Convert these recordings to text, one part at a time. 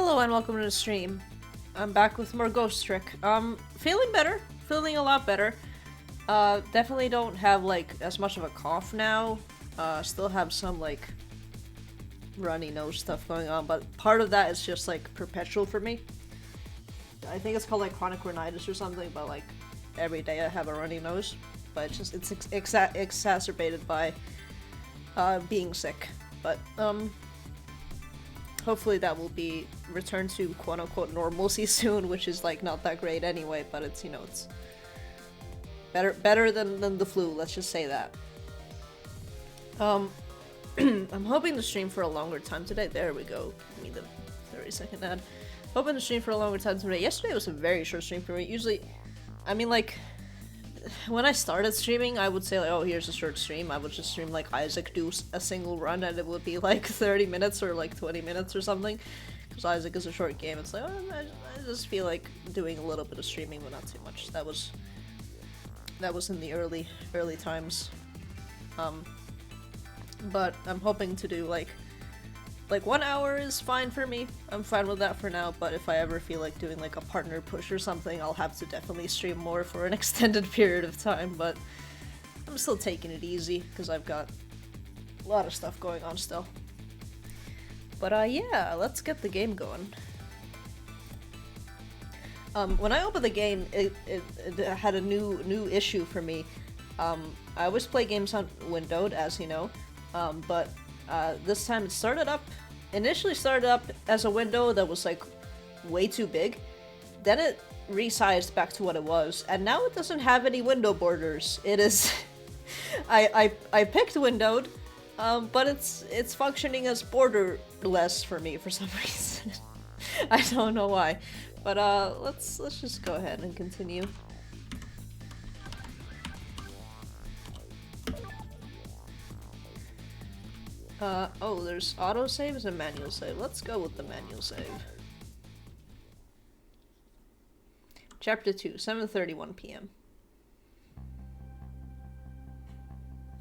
Hello and welcome to the stream. I'm back with more Ghost Trick. Feeling better. Feeling a lot better. Definitely don't have, like, as much of a cough now. Still have some, like, runny nose stuff going on, but part of that is just, like, perpetual for me. I think it's called, like, chronic rhinitis or something, but, like, every day I have a runny nose. But it's exacerbated by, being sick. But, hopefully that will be returned to quote-unquote normalcy soon, which is, like, not that great anyway, but it's, you know, it's better than the flu, let's just say that. I'm hoping to stream for a longer time today. There we go. Give me the 30-second ad. Hoping to stream for a longer time today. Yesterday was a very short stream for me. Usually, I mean, like, when I started streaming, I would say, like, oh, here's a short stream. I would just stream, like, Isaac do a single run, and it would be, like, 30 minutes or, like, 20 minutes or something. Because Isaac is a short game. It's like, oh, I just feel like doing a little bit of streaming, but not too much. That was in the early times. But I'm hoping to do, like 1 hour is fine for me. I'm fine with that for now, but if I ever feel like doing, like, a partner push or something, I'll have to definitely stream more for an extended period of time, but I'm still taking it easy, because I've got a lot of stuff going on still. But, yeah, let's get the game going. When I opened the game, it had a new issue for me. I always play games on windowed, as you know, but this time it initially started up as a window that was, like, way too big. Then it resized back to what it was, and now it doesn't have any window borders. It is... I picked windowed, but it's functioning as borderless for me for some reason. I don't know why. But, let's just go ahead and continue. Oh, there's autosaves and manual save. Let's go with the manual save. Chapter 2, 7:31 p.m.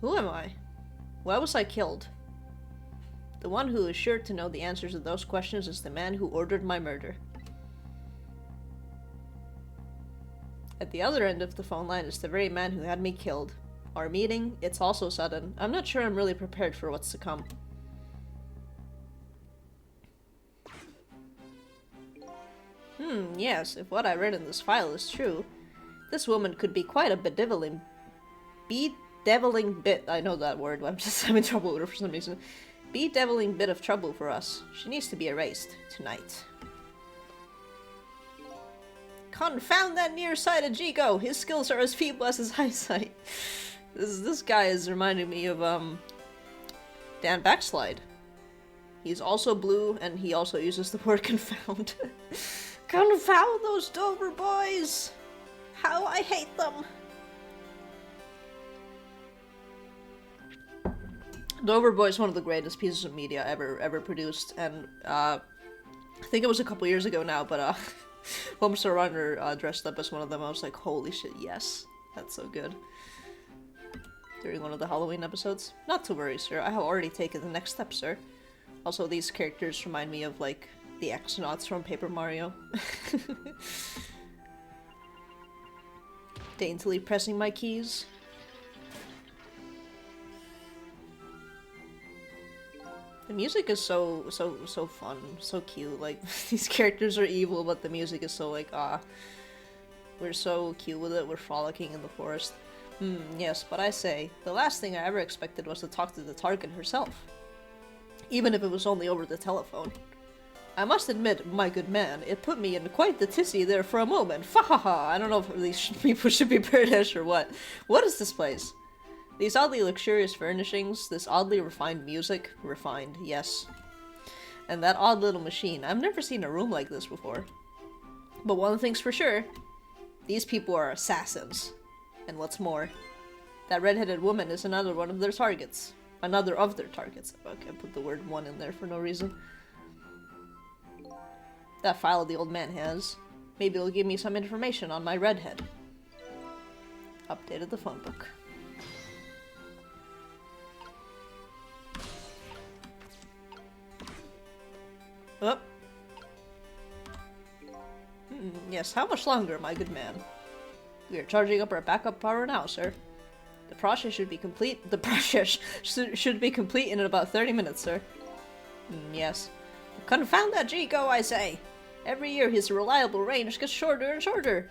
Who am I? Why was I killed? The one who is sure to know the answers to those questions is the man who ordered my murder. At the other end of the phone line is the very man who had me killed. Our meeting, it's also sudden. I'm not sure I'm really prepared for what's to come. Yes, if what I read in this file is true, this woman could be quite a bedeviling bit. I know that word, I'm just having trouble with it for some reason. Bedeviling bit of trouble for us. She needs to be erased tonight. Confound that nearsighted Jigo! His skills are as feeble as his eyesight. This guy is reminding me of, Dan Backslide. He's also blue, and he also uses the word confound. Confound those Dover boys! How I hate them! Dover Boy is one of the greatest pieces of media ever produced, and, I think it was a couple years ago now, but, Homestar Runner, dressed up as one of them. I was like, holy shit, yes. That's so good. During one of the Halloween episodes. Not to worry, sir. I have already taken the next step, sir. Also, these characters remind me of, like, the X-Nauts from Paper Mario. Daintily pressing my keys. The music is so fun, so cute. Like, these characters are evil, but the music is so, like, we're so cute with it. We're frolicking in the forest. Yes, but I say, the last thing I ever expected was to talk to the target herself. Even if it was only over the telephone. I must admit, my good man, it put me in quite the tizzy there for a moment. Fa-ha-ha! I don't know if these people should be British or what. What is this place? These oddly luxurious furnishings, this oddly refined music. Refined, yes. And that odd little machine. I've never seen a room like this before. But one thing's for sure. These people are assassins. And what's more, that red-headed woman is another one of their targets. Another of their targets. Okay, I put the word one in there for no reason. That file the old man has. Maybe it'll give me some information on my redhead. Updated the phone book. Oh. Yes, how much longer, my good man? We are charging up our backup power now, sir. The process should be complete. The process should be complete in about 30 minutes, sir. Yes. Confound that Jigo, I say! Every year his reliable range gets shorter and shorter.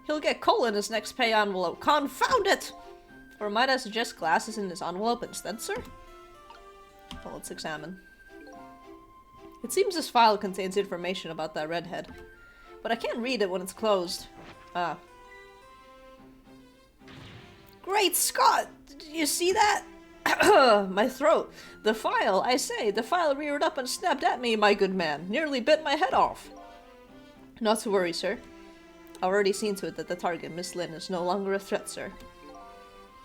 He'll get coal in his next pay envelope. Confound it! Or might I suggest glasses in his envelope instead, sir? Well, let's examine. It seems this file contains information about that redhead, but I can't read it when it's closed. Ah. Great Scott! Did you see that? My throat. The file, I say, the file reared up and snapped at me, my good man. Nearly bit my head off. Not to worry, sir. I've already seen to it that the target, Miss Lin, is no longer a threat, sir.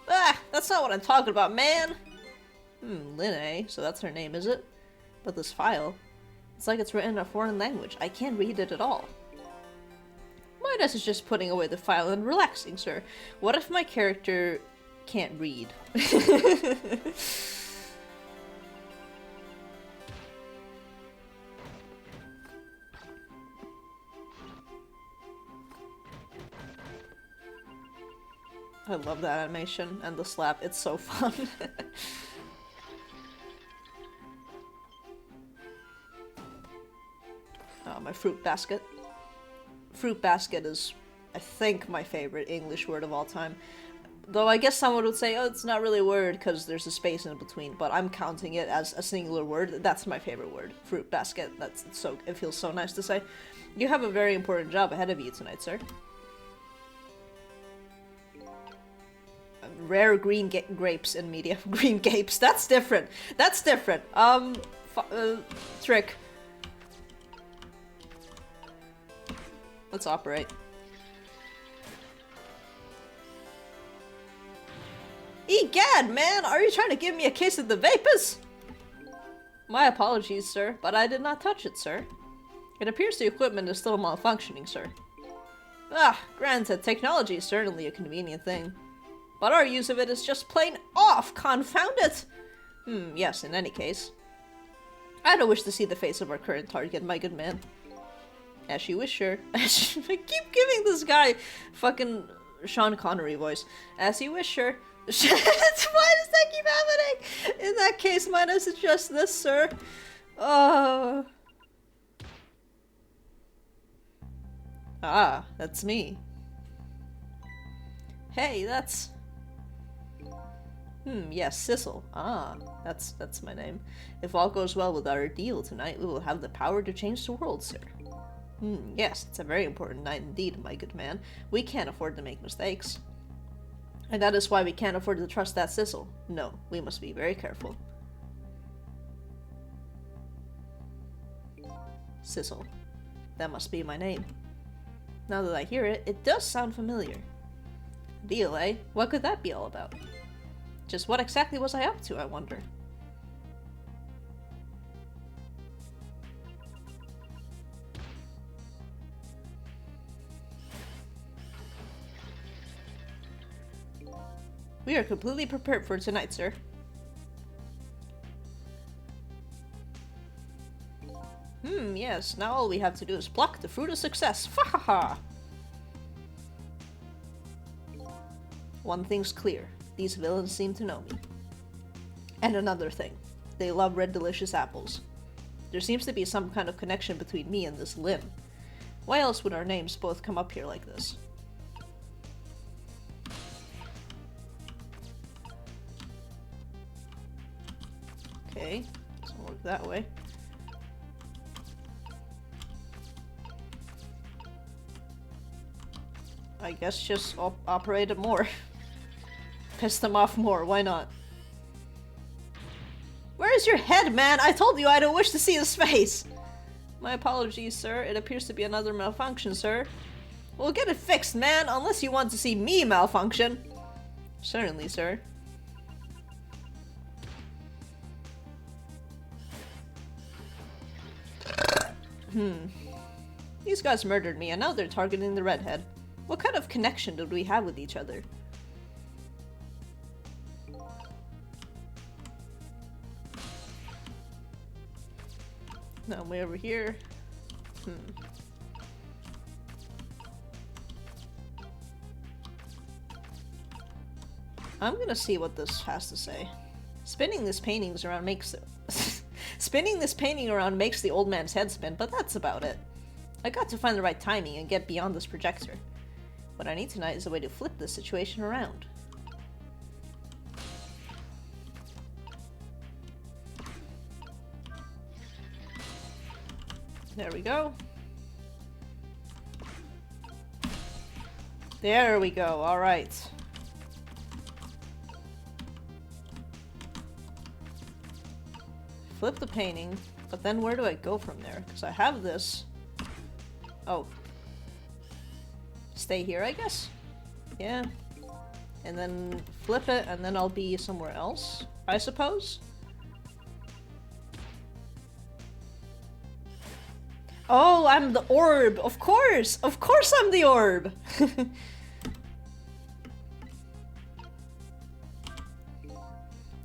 Ah, that's not what I'm talking about, man! Lin, eh? So that's her name, is it? But this file, it's like it's written in a foreign language. I can't read it at all. Midas is just putting away the file and relaxing, sir. What if my character can't read? I love that animation and the slap. It's so fun. Oh, my fruit basket. Fruit basket is, I think, my favorite English word of all time. Though I guess someone would say, oh, it's not really a word because there's a space in between, but I'm counting it as a singular word. That's my favorite word. Fruit basket. It feels so nice to say. You have a very important job ahead of you tonight, sir. Rare green grapes in media. Green gapes. That's different. That's different. Trick. Let's operate. Egad, man! Are you trying to give me a case of the vapors? My apologies, sir, but I did not touch it, sir. It appears the equipment is still malfunctioning, sir. Ah, granted, technology is certainly a convenient thing. But our use of it is just plain off, confound it! Yes, in any case. I don't wish to see the face of our current target, my good man. As you wish, sir. I keep giving this guy fucking Sean Connery voice. As you wish, sir. Why does that keep happening? In that case, might I suggest this, sir? Ah, that's me. Hey, that's... yes, Sissel. Ah, that's my name. If all goes well with our deal tonight, we will have the power to change the world, sir. Yes, it's a very important night indeed, my good man. We can't afford to make mistakes. And that is why we can't afford to trust that Sissel. No, we must be very careful. Sissel. That must be my name. Now that I hear it, it does sound familiar. Deal, eh? What could that be all about? Just what exactly was I up to, I wonder? We are completely prepared for tonight, sir. Yes, now all we have to do is pluck the fruit of success. Fa-ha-ha! One thing's clear. These villains seem to know me. And another thing. They love red delicious apples. There seems to be some kind of connection between me and this Lin. Why else would our names both come up here like this? Okay, doesn't work that way. I guess just operate it more. Piss them off more, why not? Where is your head, man? I told you I don't wish to see his face! My apologies, sir. It appears to be another malfunction, sir. We'll get it fixed, man, unless you want to see me malfunction. Certainly, sir. These guys murdered me, and now they're targeting the redhead. What kind of connection did we have with each other? Now way over here. I'm gonna see what this has to say. Spinning this painting around makes the old man's head spin, but that's about it. I got to find the right timing and get beyond this projector. What I need tonight is a way to flip this situation around. There we go. There we go, alright. Flip the painting, but then where do I go from there? Because I have this. Oh. Stay here, I guess? Yeah. And then flip it, and then I'll be somewhere else, I suppose? Oh, I'm the orb! Of course! Of course I'm the orb!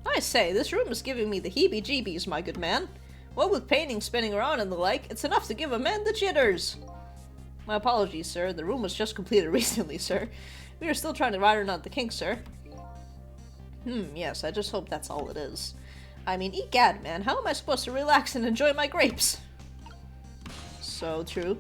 I say, this room is giving me the heebie-jeebies, my good man. What with paintings spinning around and the like, it's enough to give a man the jitters! My apologies, sir. The room was just completed recently, sir. We are still trying to iron out the kinks, sir. Yes, I just hope that's all it is. I mean, egad, man, how am I supposed to relax and enjoy my grapes? So true.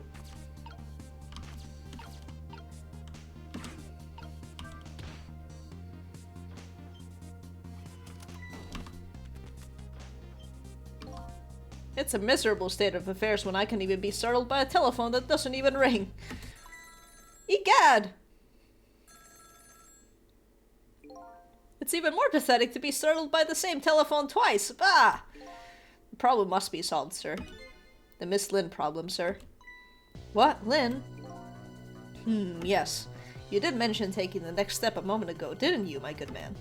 It's a miserable state of affairs when I can even be startled by a telephone that doesn't even ring. Egad! It's even more pathetic to be startled by the same telephone twice. Bah! The problem must be solved, sir. The Miss Lin problem, sir. What? Lin? Yes. You did mention taking the next step a moment ago, didn't you, my good man?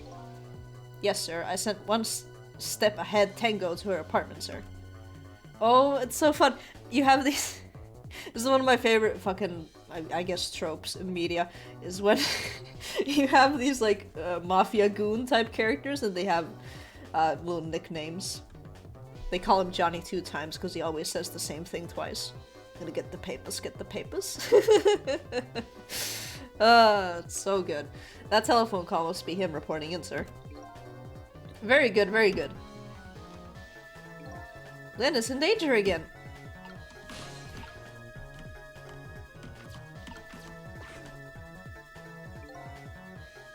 Yes, sir. I sent one step ahead Tango to her apartment, sir. Oh, it's so fun. You have these... This is one of my favorite fucking, I guess, tropes in media, is when you have these, like, mafia goon type characters and they have little nicknames. They call him Johnny 2 times because he always says the same thing twice. Gonna get the papers, get the papers. It's so good. That telephone call must be him reporting in, sir. Very good, very good. Lynn is in danger again.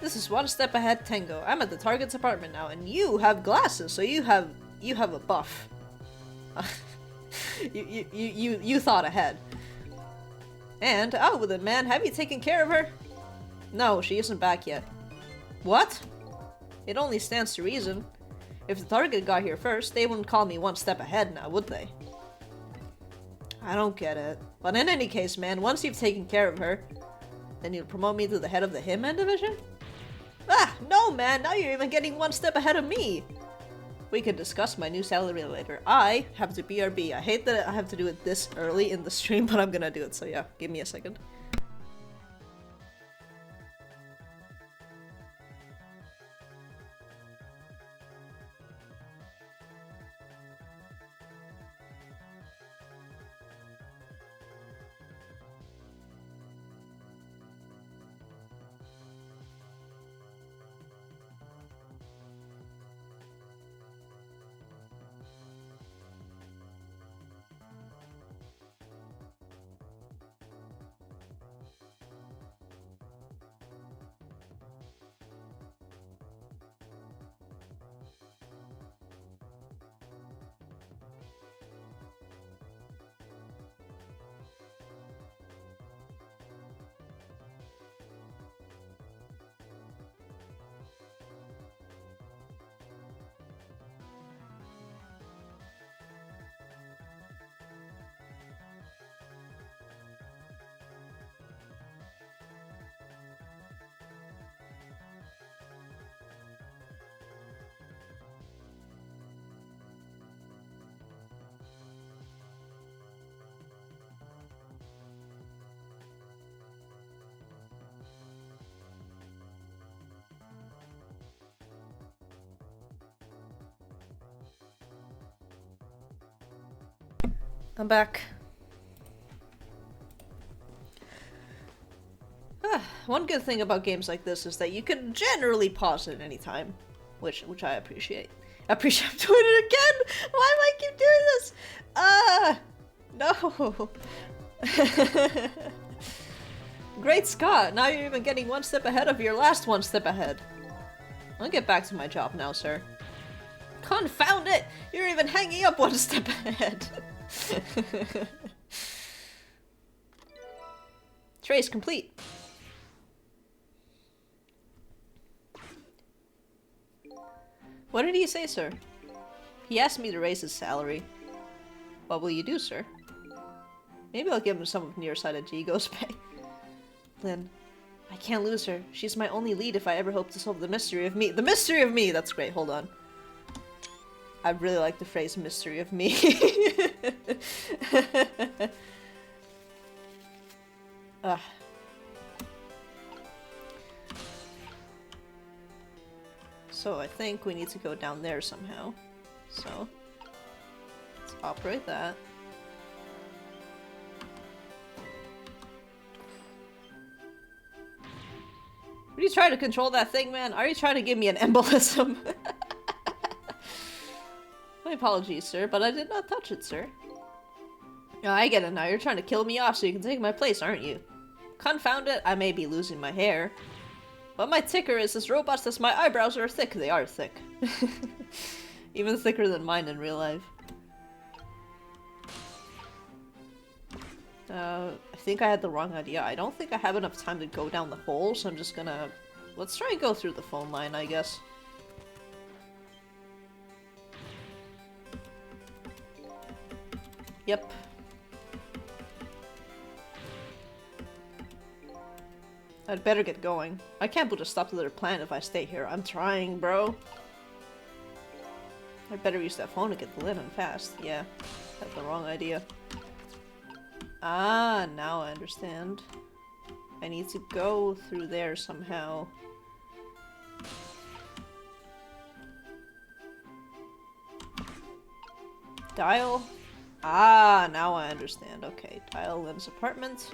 This is one step ahead, Tango. I'm at the target's apartment now, and you have glasses, so you have a buff. you thought ahead. And out with it, man. Have you taken care of her? No, she isn't back yet. What? It only stands to reason. If the target got here first, they wouldn't call me one step ahead now, would they? I don't get it. But in any case, man, once you've taken care of her, then you'll promote me to the head of the Hitman division? Ah, no, man. Now you're even getting one step ahead of me. We can discuss my new salary later. I have to BRB. I hate that I have to do it this early in the stream, but I'm gonna do it, so yeah, give me a second. I'm back. One good thing about games like this is that you can generally pause at any time, which I appreciate. I'm doing it again! Why do I keep doing this? No! Great Scott! Now you're even getting one step ahead of your last one step ahead. I'll get back to my job now, sir. Confound it! You're even hanging up one step ahead. Trace complete. What did he say, sir? He asked me to raise his salary. What will you do, sir? Maybe I'll give him some of nearsighted Jigo's pay. Lynn, I can't lose her. She's my only lead if I ever hope to solve the mystery of me. The mystery of me! That's great, hold on. I really like the phrase mystery of me. Ugh. So I think we need to go down there somehow. So let's operate that. Are you trying to control that thing, man? Are you trying to give me an embolism? My apologies, sir, but I did not touch it, sir. Oh, I get it now. You're trying to kill me off so you can take my place, aren't you? Confound it, I may be losing my hair. But my ticker is as robust as my eyebrows are thick. They are thick. Even thicker than mine in real life. I think I had the wrong idea. I don't think I have enough time to go down the hole, so I'm just gonna... Let's try and go through the phone line, I guess. Yep. I'd better get going. I can't put a stop to their plan if I stay here. I'm trying, bro. I'd better use that phone to get the linen fast. Yeah, had the wrong idea. Ah, now I understand. I need to go through there somehow. Dial? Ah, now I understand. Okay, dial Lynn's apartment.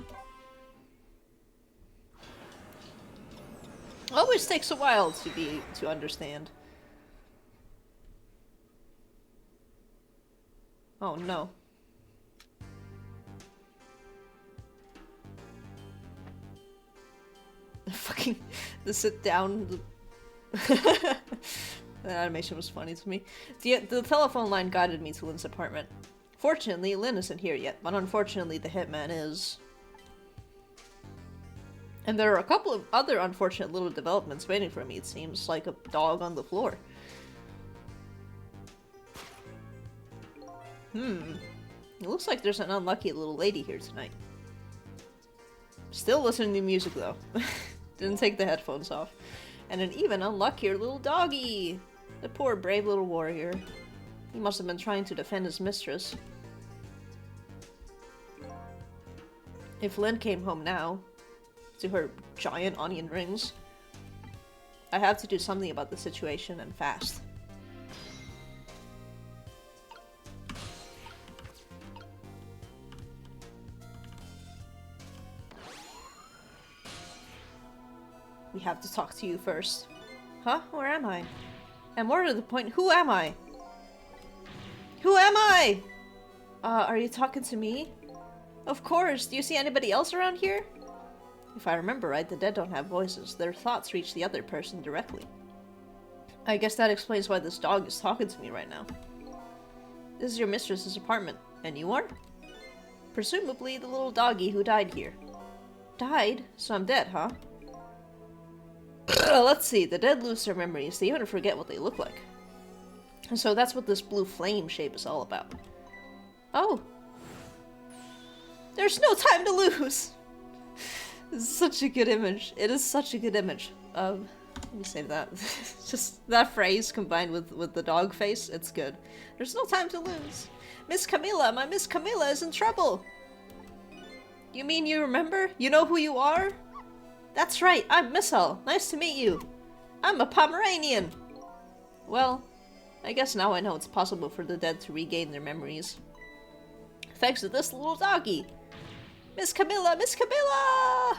Always takes a while to understand. Oh no. Fucking the sit down. The animation was funny to me. The telephone line guided me to Lynn's apartment. Fortunately, Lynn isn't here yet, but unfortunately the hitman is. And there are a couple of other unfortunate little developments waiting for me, it seems, like a dog on the floor. It looks like there's an unlucky little lady here tonight. Still listening to music though. Didn't take the headphones off. And an even unluckier little doggy! The poor brave little warrior. He must have been trying to defend his mistress. If Lynn came home now, to her giant onion rings, I have to do something about the situation, and fast. We have to talk to you first. Huh? Where am I? And more to the point, who am I? Who am I? Are you talking to me? Of course. Do you see anybody else around here? If I remember right, the dead don't have voices. Their thoughts reach the other person directly. I guess that explains why this dog is talking to me right now. This is your mistress's apartment. And you are? Presumably the little doggy who died here. Died? So I'm dead, huh? Let's see. The dead lose their memories. They even forget what they look like. And so that's what this blue flame shape is all about. Oh. There's no time to lose! This is such a good image. It is such a good image. Let me save that. Just that phrase combined with the dog face, it's good. There's no time to lose. Miss Camilla, my Miss Camilla is in trouble! You mean you remember? You know who you are? That's right, I'm Missile. Nice to meet you. I'm a Pomeranian! Well, I guess now I know it's possible for the dead to regain their memories. Thanks to this little doggy. Miss Camilla! Miss Camilla!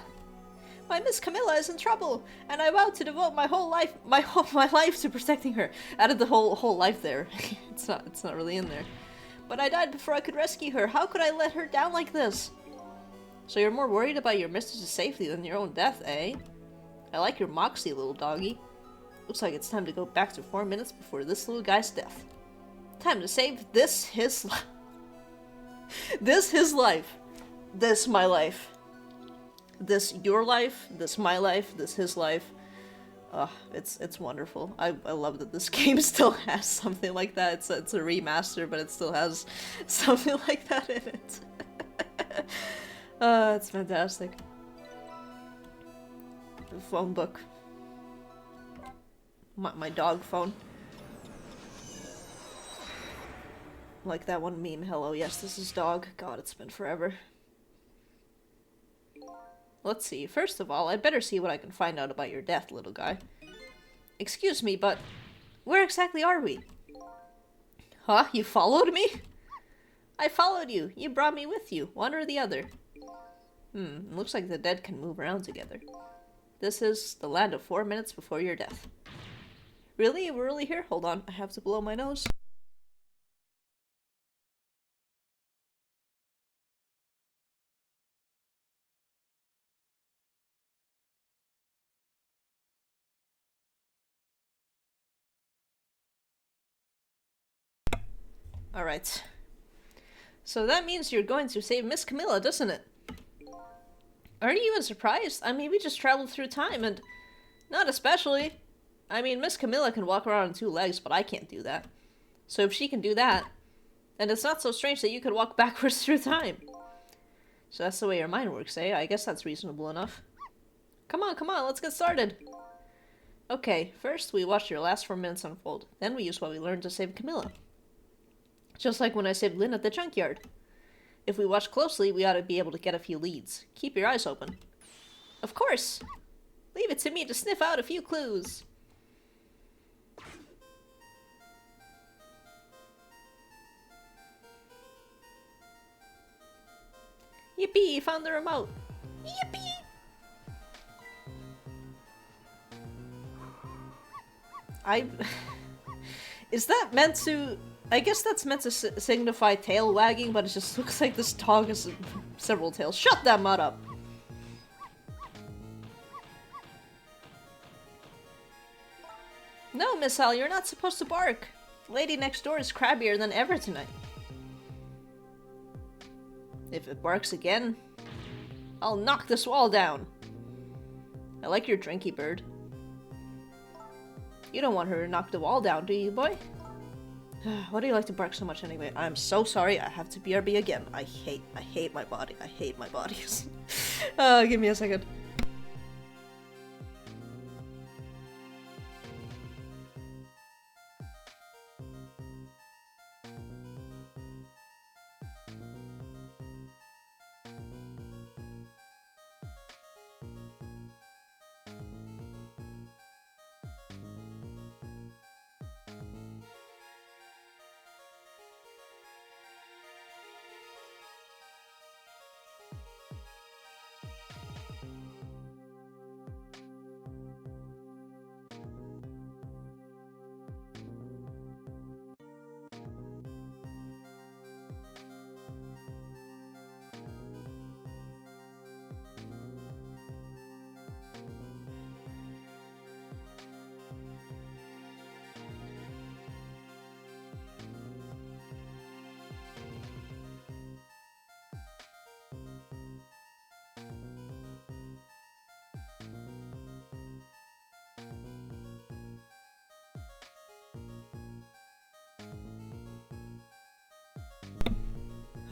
My Miss Camilla is in trouble, and I vowed to devote my whole life, my life to protecting her. Added the whole life there. It's not really in there. But I died before I could rescue her. How could I let her down like this? So you're more worried about your mistress's safety than your own death, eh? I like your moxie, little doggy. Looks like it's time to go back to 4 minutes before this little guy's death. Time to save this his life. This his life. This my life. This your life. This my life. This his life. It's wonderful. I love that this game still has something like that. It's a remaster, but it still has something like that in it. It's fantastic. The phone book. My dog phone. Like that one meme, hello, yes, this is dog. God, it's been forever. Let's see, first of all, I'd better see what I can find out about your death, little guy. Excuse me, but where exactly are we? Huh? You followed me? I followed you. You brought me with you, one or the other. Looks like the dead can move around together. This is the land of 4 minutes before your death. Really? We're really here? Hold on, I have to blow my nose. Alright. So that means you're going to save Miss Camilla, doesn't it? Aren't you even surprised? I mean, we just traveled through time and... Not especially. I mean, Miss Camilla can walk around on 2 legs, but I can't do that. So if she can do that, then it's not so strange that you could walk backwards through time. So that's the way your mind works, eh? I guess that's reasonable enough. Come on, let's get started. Okay, first we watch your last 4 minutes unfold. Then we use what we learned to save Camilla. Just like when I saved Lynn at the junkyard. If we watch closely, we ought to be able to get a few leads. Keep your eyes open. Of course! Leave it to me to sniff out a few clues. Yippee! Found the remote! Yippee! Is that meant to... I guess that's meant to signify tail wagging, but it just looks like this dog has several tails. Shut that mud up! No, Miss Al, you're not supposed to bark. The lady next door is crabbier than ever tonight. If it barks again, I'll knock this wall down. I like your drinky bird. You don't want her to knock the wall down, do you, boy? Why do you like to bark so much anyway? I'm so sorry, I have to BRB again. I hate my body. I hate my bodies. Give me a second.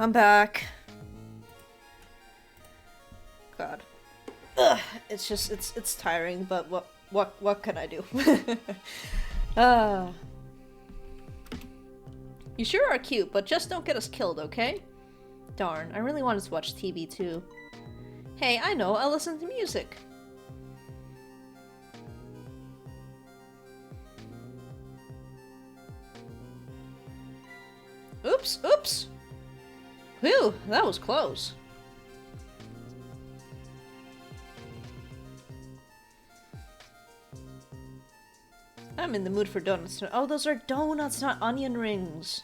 I'm back. God. Ugh, it's just, it's tiring, but what can I do? You sure are cute, but just don't get us killed, okay? Darn, I really wanted to watch TV too. Hey, I know, I'll listen to music. Oops, oops! Whew, that was close. I'm in the mood for donuts. Oh, those are donuts, not onion rings.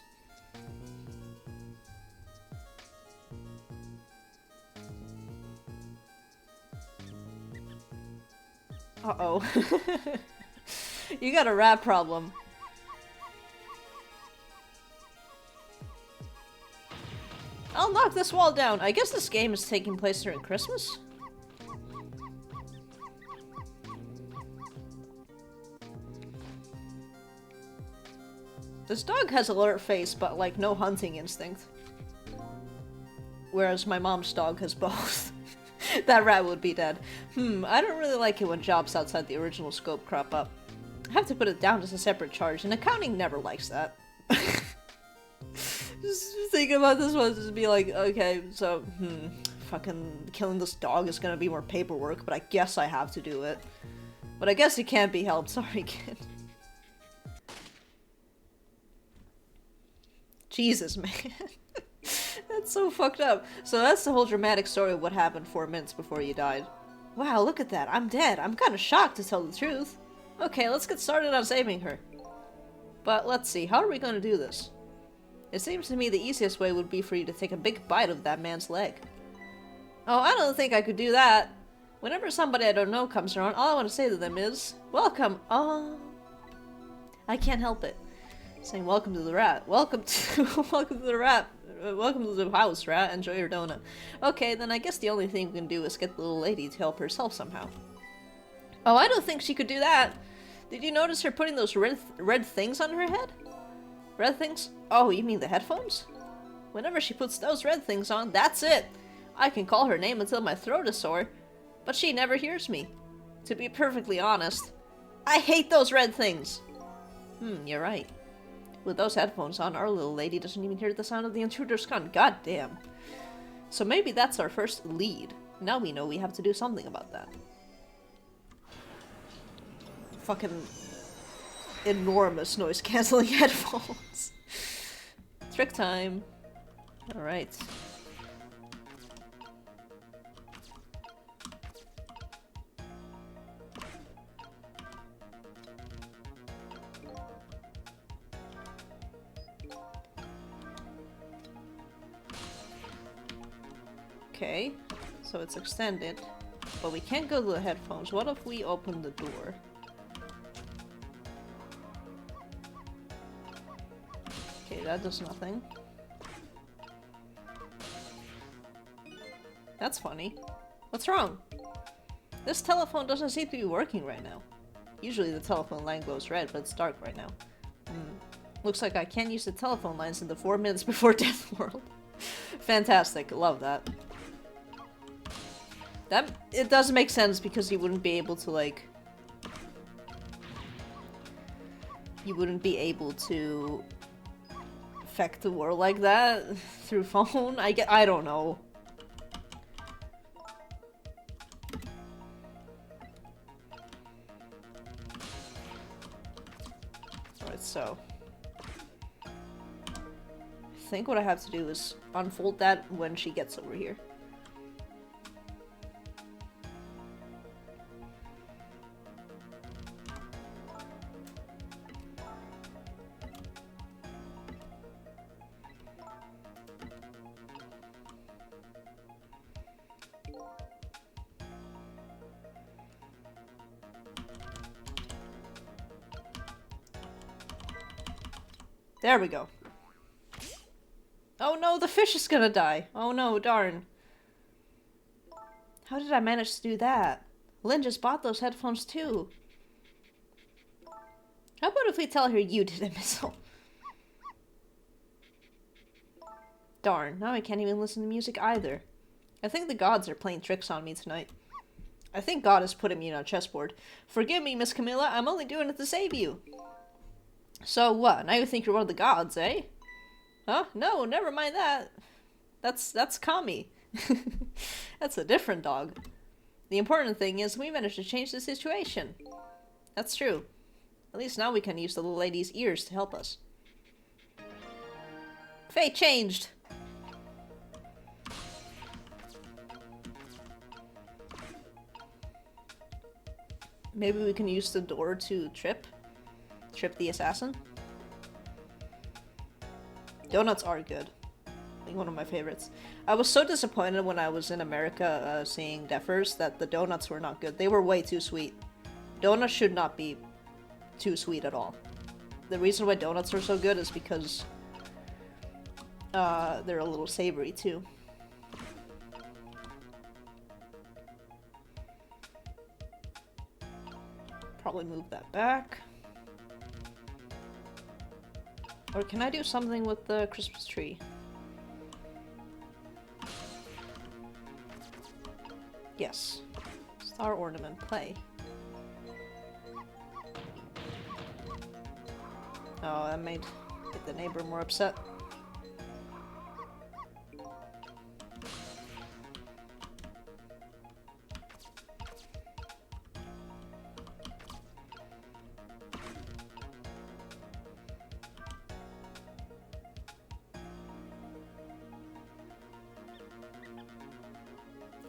Uh-oh. You got a rat problem. I'll knock this wall down. I guess this game is taking place during Christmas? This dog has alert face, but like no hunting instinct. Whereas my mom's dog has both. That rat would be dead. I don't really like it when jobs outside the original scope crop up. I have to put it down as a separate charge, and accounting never likes that. Just thinking about this one, just be like, okay, so, fucking killing this dog is gonna be more paperwork, but I guess I have to do it. But I guess it can't be helped, sorry kid. Jesus, man. That's so fucked up. So that's the whole dramatic story of what happened 4 minutes before you died. Wow, look at that, I'm dead. I'm kinda shocked to tell the truth. Okay, let's get started on saving her. But let's see, how are we gonna do this? It seems to me the easiest way would be for you to take a big bite of that man's leg. Oh, I don't think I could do that. Whenever somebody I don't know comes around, all I want to say to them is, welcome. Oh, I can't help it. Saying welcome to the rat. Welcome to welcome to the rat. Welcome to the house, rat. Enjoy your donut. Okay, then I guess the only thing we can do is get the little lady to help herself somehow. Oh, I don't think she could do that. Did you notice her putting those red things on her head? Red things? Oh, you mean the headphones? Whenever she puts those red things on, that's it! I can call her name until my throat is sore, but she never hears me. To be perfectly honest, I hate those red things! You're right. With those headphones on, our little lady doesn't even hear the sound of the intruder's gun. God damn. So maybe that's our first lead. Now we know we have to do something about that. Fucking enormous noise-canceling headphones. Trick time. Alright. Okay, so it's extended, but we can't go to the headphones. What if we open the door? Okay, that does nothing. That's funny. What's wrong? This telephone doesn't seem to be working right now. Usually the telephone line glows red, but it's dark right now. Looks like I can't use the telephone lines in the 4 minutes before death world. Fantastic, love that. It does make sense because you wouldn't be able to, like... You wouldn't be able to affect the world like that through phone. I don't know. Alright, so I think what I have to do is unfold that when she gets over here. There we go. Oh no, the fish is gonna die. Oh no, darn. How did I manage to do that? Lynn just bought those headphones too. How about if we tell her you did it, Missile? Darn, now I can't even listen to music either. I think the gods are playing tricks on me tonight. I think God is putting me on a chessboard. Forgive me, Miss Camilla, I'm only doing it to save you. So what? Now you think you're one of the gods, eh? Huh? No, never mind that. That's Kami. That's a different dog. The important thing is we managed to change the situation. That's true. At least now we can use the little lady's ears to help us. Fate changed! Maybe we can use the door to trip? Trip the Assassin. Donuts are good. I think one of my favorites. I was so disappointed when I was in America seeing Defers that the donuts were not good. They were way too sweet. Donuts should not be too sweet at all. The reason why donuts are so good is because they're a little savory too. Probably move that back. Or can I do something with the Christmas tree? Yes. Star ornament, play. Oh, that made the neighbor more upset.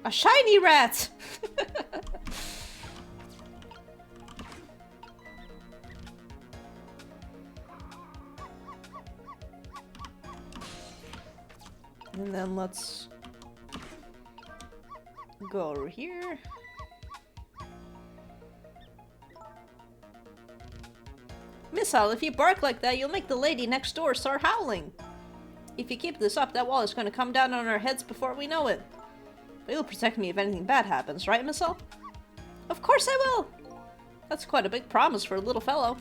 A shiny rat! And then let's go over here. Missile, if you bark like that, you'll make the lady next door start howling. If you keep this up, that wall is going to come down on our heads before we know it. But you'll protect me if anything bad happens, right, Missile? Of course I will! That's quite a big promise for a little fellow.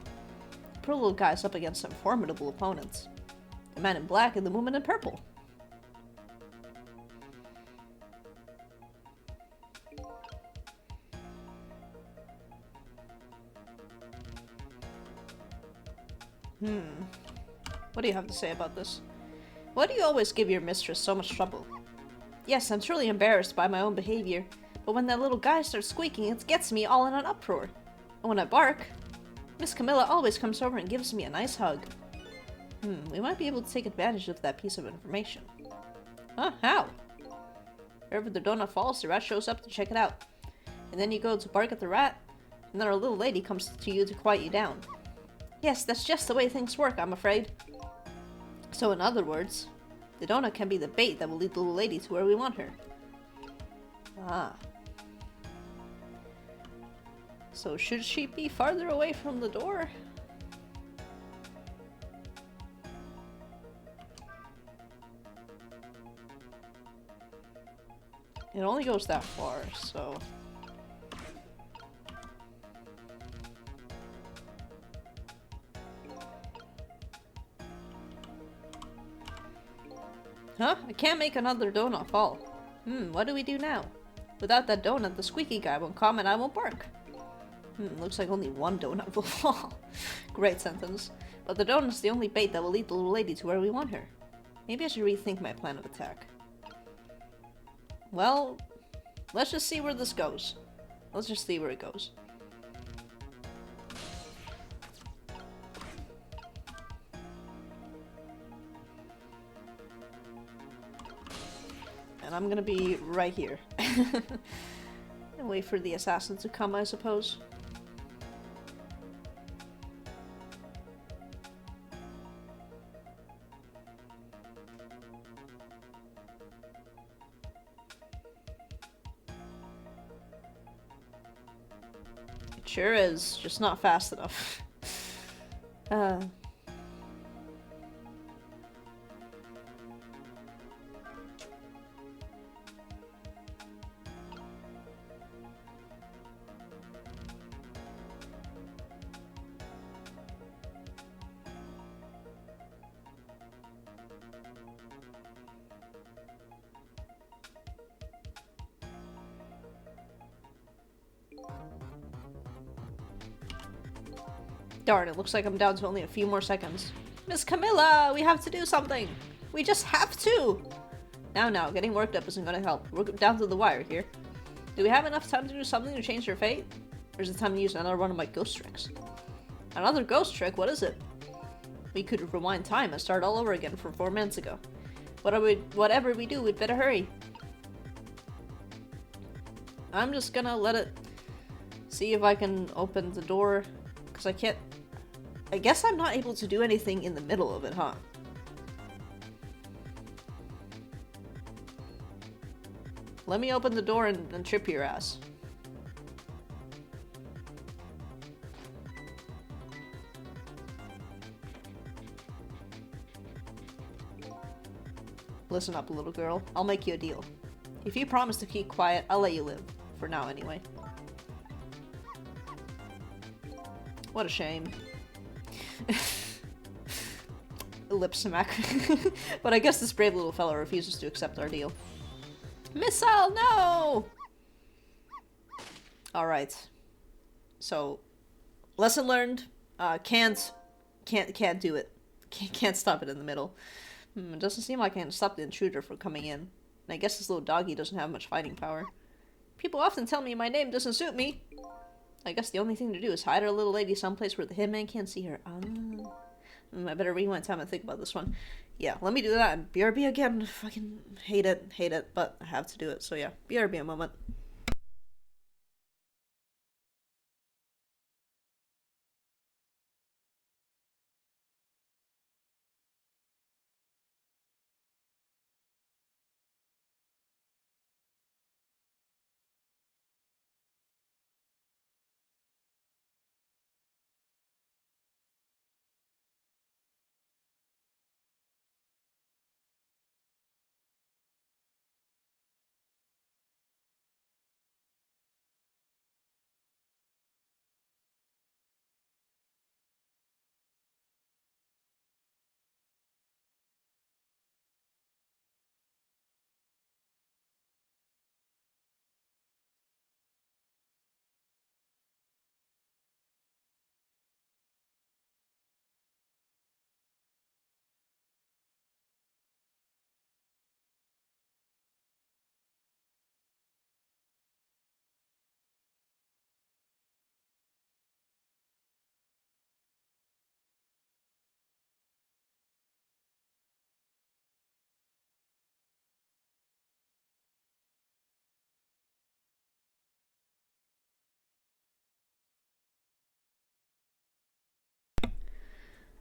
The poor little guy's up against some formidable opponents. The man in black and the woman in purple. What do you have to say about this? Why do you always give your mistress so much trouble? Yes, I'm truly embarrassed by my own behavior, but when that little guy starts squeaking, it gets me all in an uproar. And when I bark, Miss Camilla always comes over and gives me a nice hug. We might be able to take advantage of that piece of information. Huh? How? Wherever the donut falls, the rat shows up to check it out. And then you go to bark at the rat, and then our little lady comes to you to quiet you down. Yes, that's just the way things work, I'm afraid. So in other words, the donut can be the bait that will lead the little lady to where we want her. Ah. So should she be farther away from the door? It only goes that far, so... Huh? I can't make another donut fall. What do we do now? Without that donut, the squeaky guy won't come and I won't bark. Looks like only one donut will fall. Great sentence. But the donut's the only bait that will lead the little lady to where we want her. Maybe I should rethink my plan of attack. Well, let's just see where this goes. Let's just see where it goes. And I'm gonna be right here. And wait for the assassin to come, I suppose. It sure is, just not fast enough. Darn, it looks like I'm down to only a few more seconds. Miss Camilla, we have to do something! We just have to! Now, getting worked up isn't gonna help. We're down to the wire here. Do we have enough time to do something to change your fate? Or is it time to use another one of my ghost tricks? Another ghost trick? What is it? We could rewind time and start all over again from 4 minutes ago. Whatever we do, we'd better hurry. I'm just gonna let it... see if I can open the door. Because I I guess I'm not able to do anything in the middle of it, huh? Let me open the door and trip your ass. Listen up, little girl. I'll make you a deal. If you promise to keep quiet, I'll let you live. For now, anyway. What a shame. Lip smack. But I guess this brave little fella refuses to accept our deal. Missile, no! Alright. So, lesson learned. Can't do it. Can't stop it in the middle. It doesn't seem like I can stop the intruder from coming in. And I guess this little doggy doesn't have much fighting power. People often tell me my name doesn't suit me. I guess the only thing to do is hide our little lady someplace where the hitman can't see her. I better rewind time and think about this one. Yeah, let me do that. And BRB again. Fucking hate it, but I have to do it. So yeah, BRB a moment.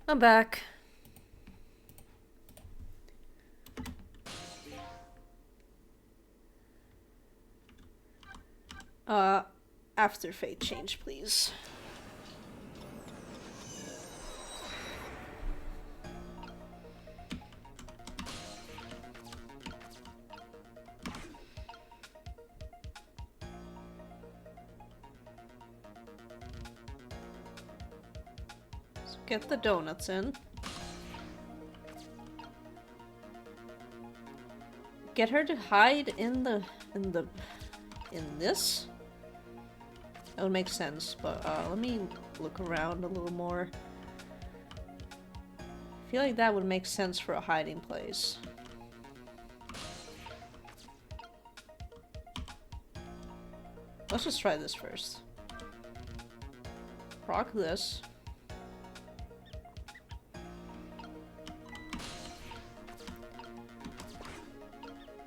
I'm back. After fate change, please. Let's get the donuts in. Get her to hide in this? That would make sense, but let me look around a little more. I feel like that would make sense for a hiding place. Let's just try this first. Proc this.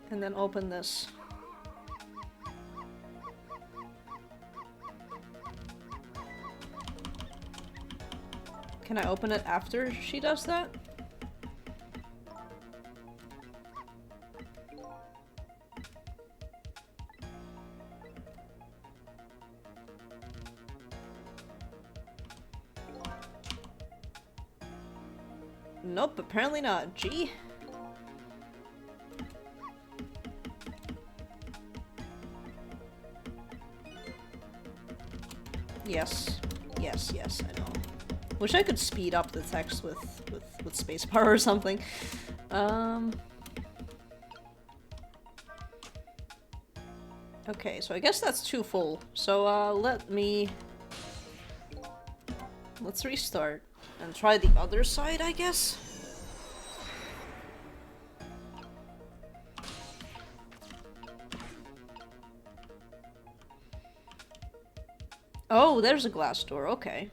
And then open this. Can I open it after she does that? Nope, apparently not. G? Yes. Yes, I know. Wish I could speed up the text with spacebar or something. Okay, so I guess that's too full. So, let's restart and try the other side, I guess? Oh, there's a glass door, okay.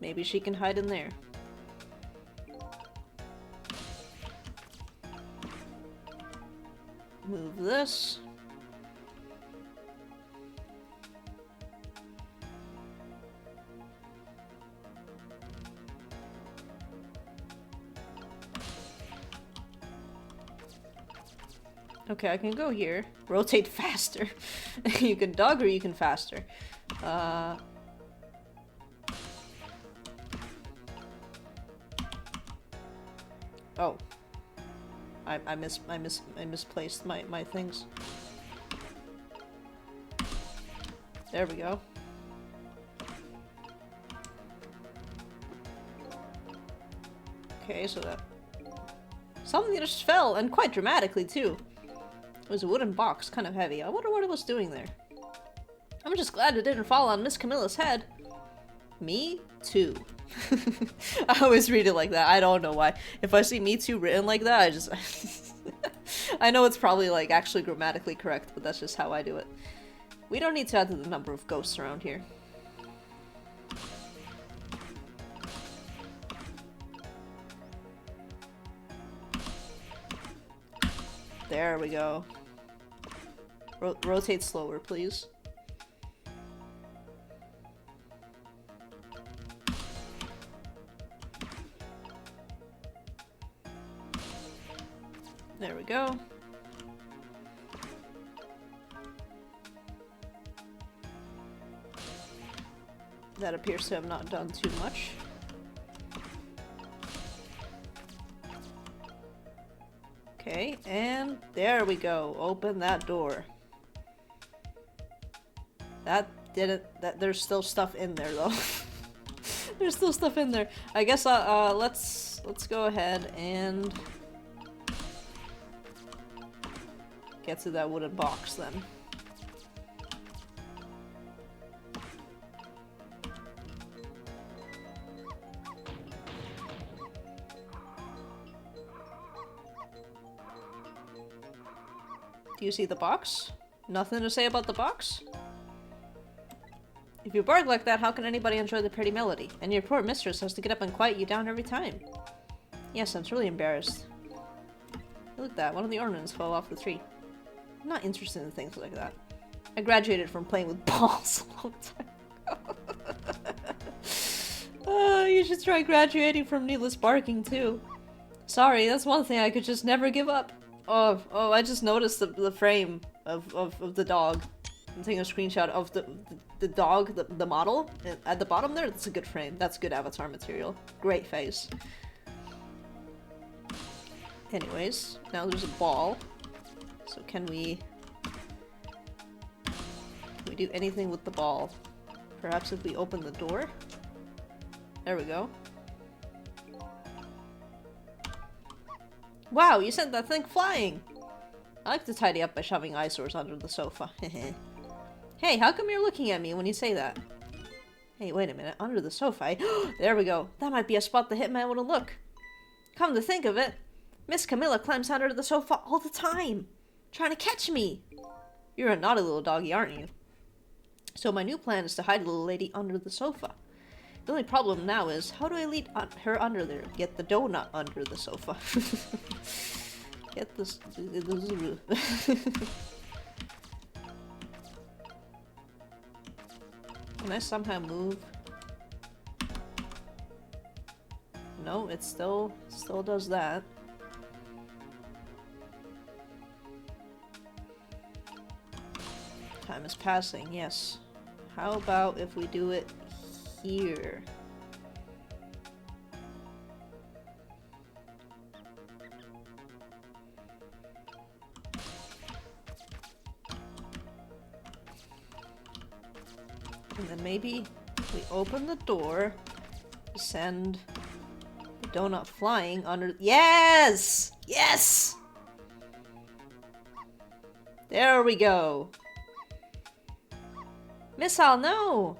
Maybe she can hide in there. Move this. Okay, I can go here. Rotate faster. You can dog or you can faster. Oh. I misplaced my things. There we go. Okay, so that... Something just fell, and quite dramatically, too. It was a wooden box, kind of heavy. I wonder what it was doing there. I'm just glad it didn't fall on Miss Camilla's head. Me too. I always read it like that. I don't know why. If I see me too written like that, I just... I know it's probably, like, actually grammatically correct, but that's just how I do it. We don't need to add to the number of ghosts around here. There we go. Rotate slower, please. There we go. That appears to have not done too much. Okay, and there we go. Open that door. That didn't... there's still stuff in there, though. There's still stuff in there. I guess, let's go ahead and... get to that wooden box, then. Do you see the box? Nothing to say about the box? If you bark like that, how can anybody enjoy the pretty melody? And your poor mistress has to get up and quiet you down every time. Yes, I'm truly embarrassed. Look at that, one of the ornaments fell off the tree. I'm not interested in things like that. I graduated from playing with balls a long time ago. You should try graduating from needless barking too. Sorry, that's one thing I could just never give up. Oh, I just noticed the frame of the dog. I'm taking a screenshot of the dog, the model. At the bottom there, that's a good frame. That's good avatar material. Great face. Anyways, now there's a ball. So can we do anything with the ball? Perhaps if we open the door? There we go. Wow, you sent that thing flying! I like to tidy up by shoving eyesores under the sofa. Hey, how come you're looking at me when you say that? Hey, wait a minute. Under the sofa? There we go. That might be a spot the hitman wouldn't look. Come to think of it, Miss Camilla climbs under the sofa all the time, trying to catch me. You're a naughty little doggy, aren't you? So my new plan is to hide the little lady under the sofa. The only problem now is, how do I lead her under there? Get the donut under the sofa. Get this... Can I somehow move? No, it still does that. Time is passing, yes. How about if we do it here? And then maybe we open the door, send the donut flying under— Yes! Yes! There we go. Missile, no!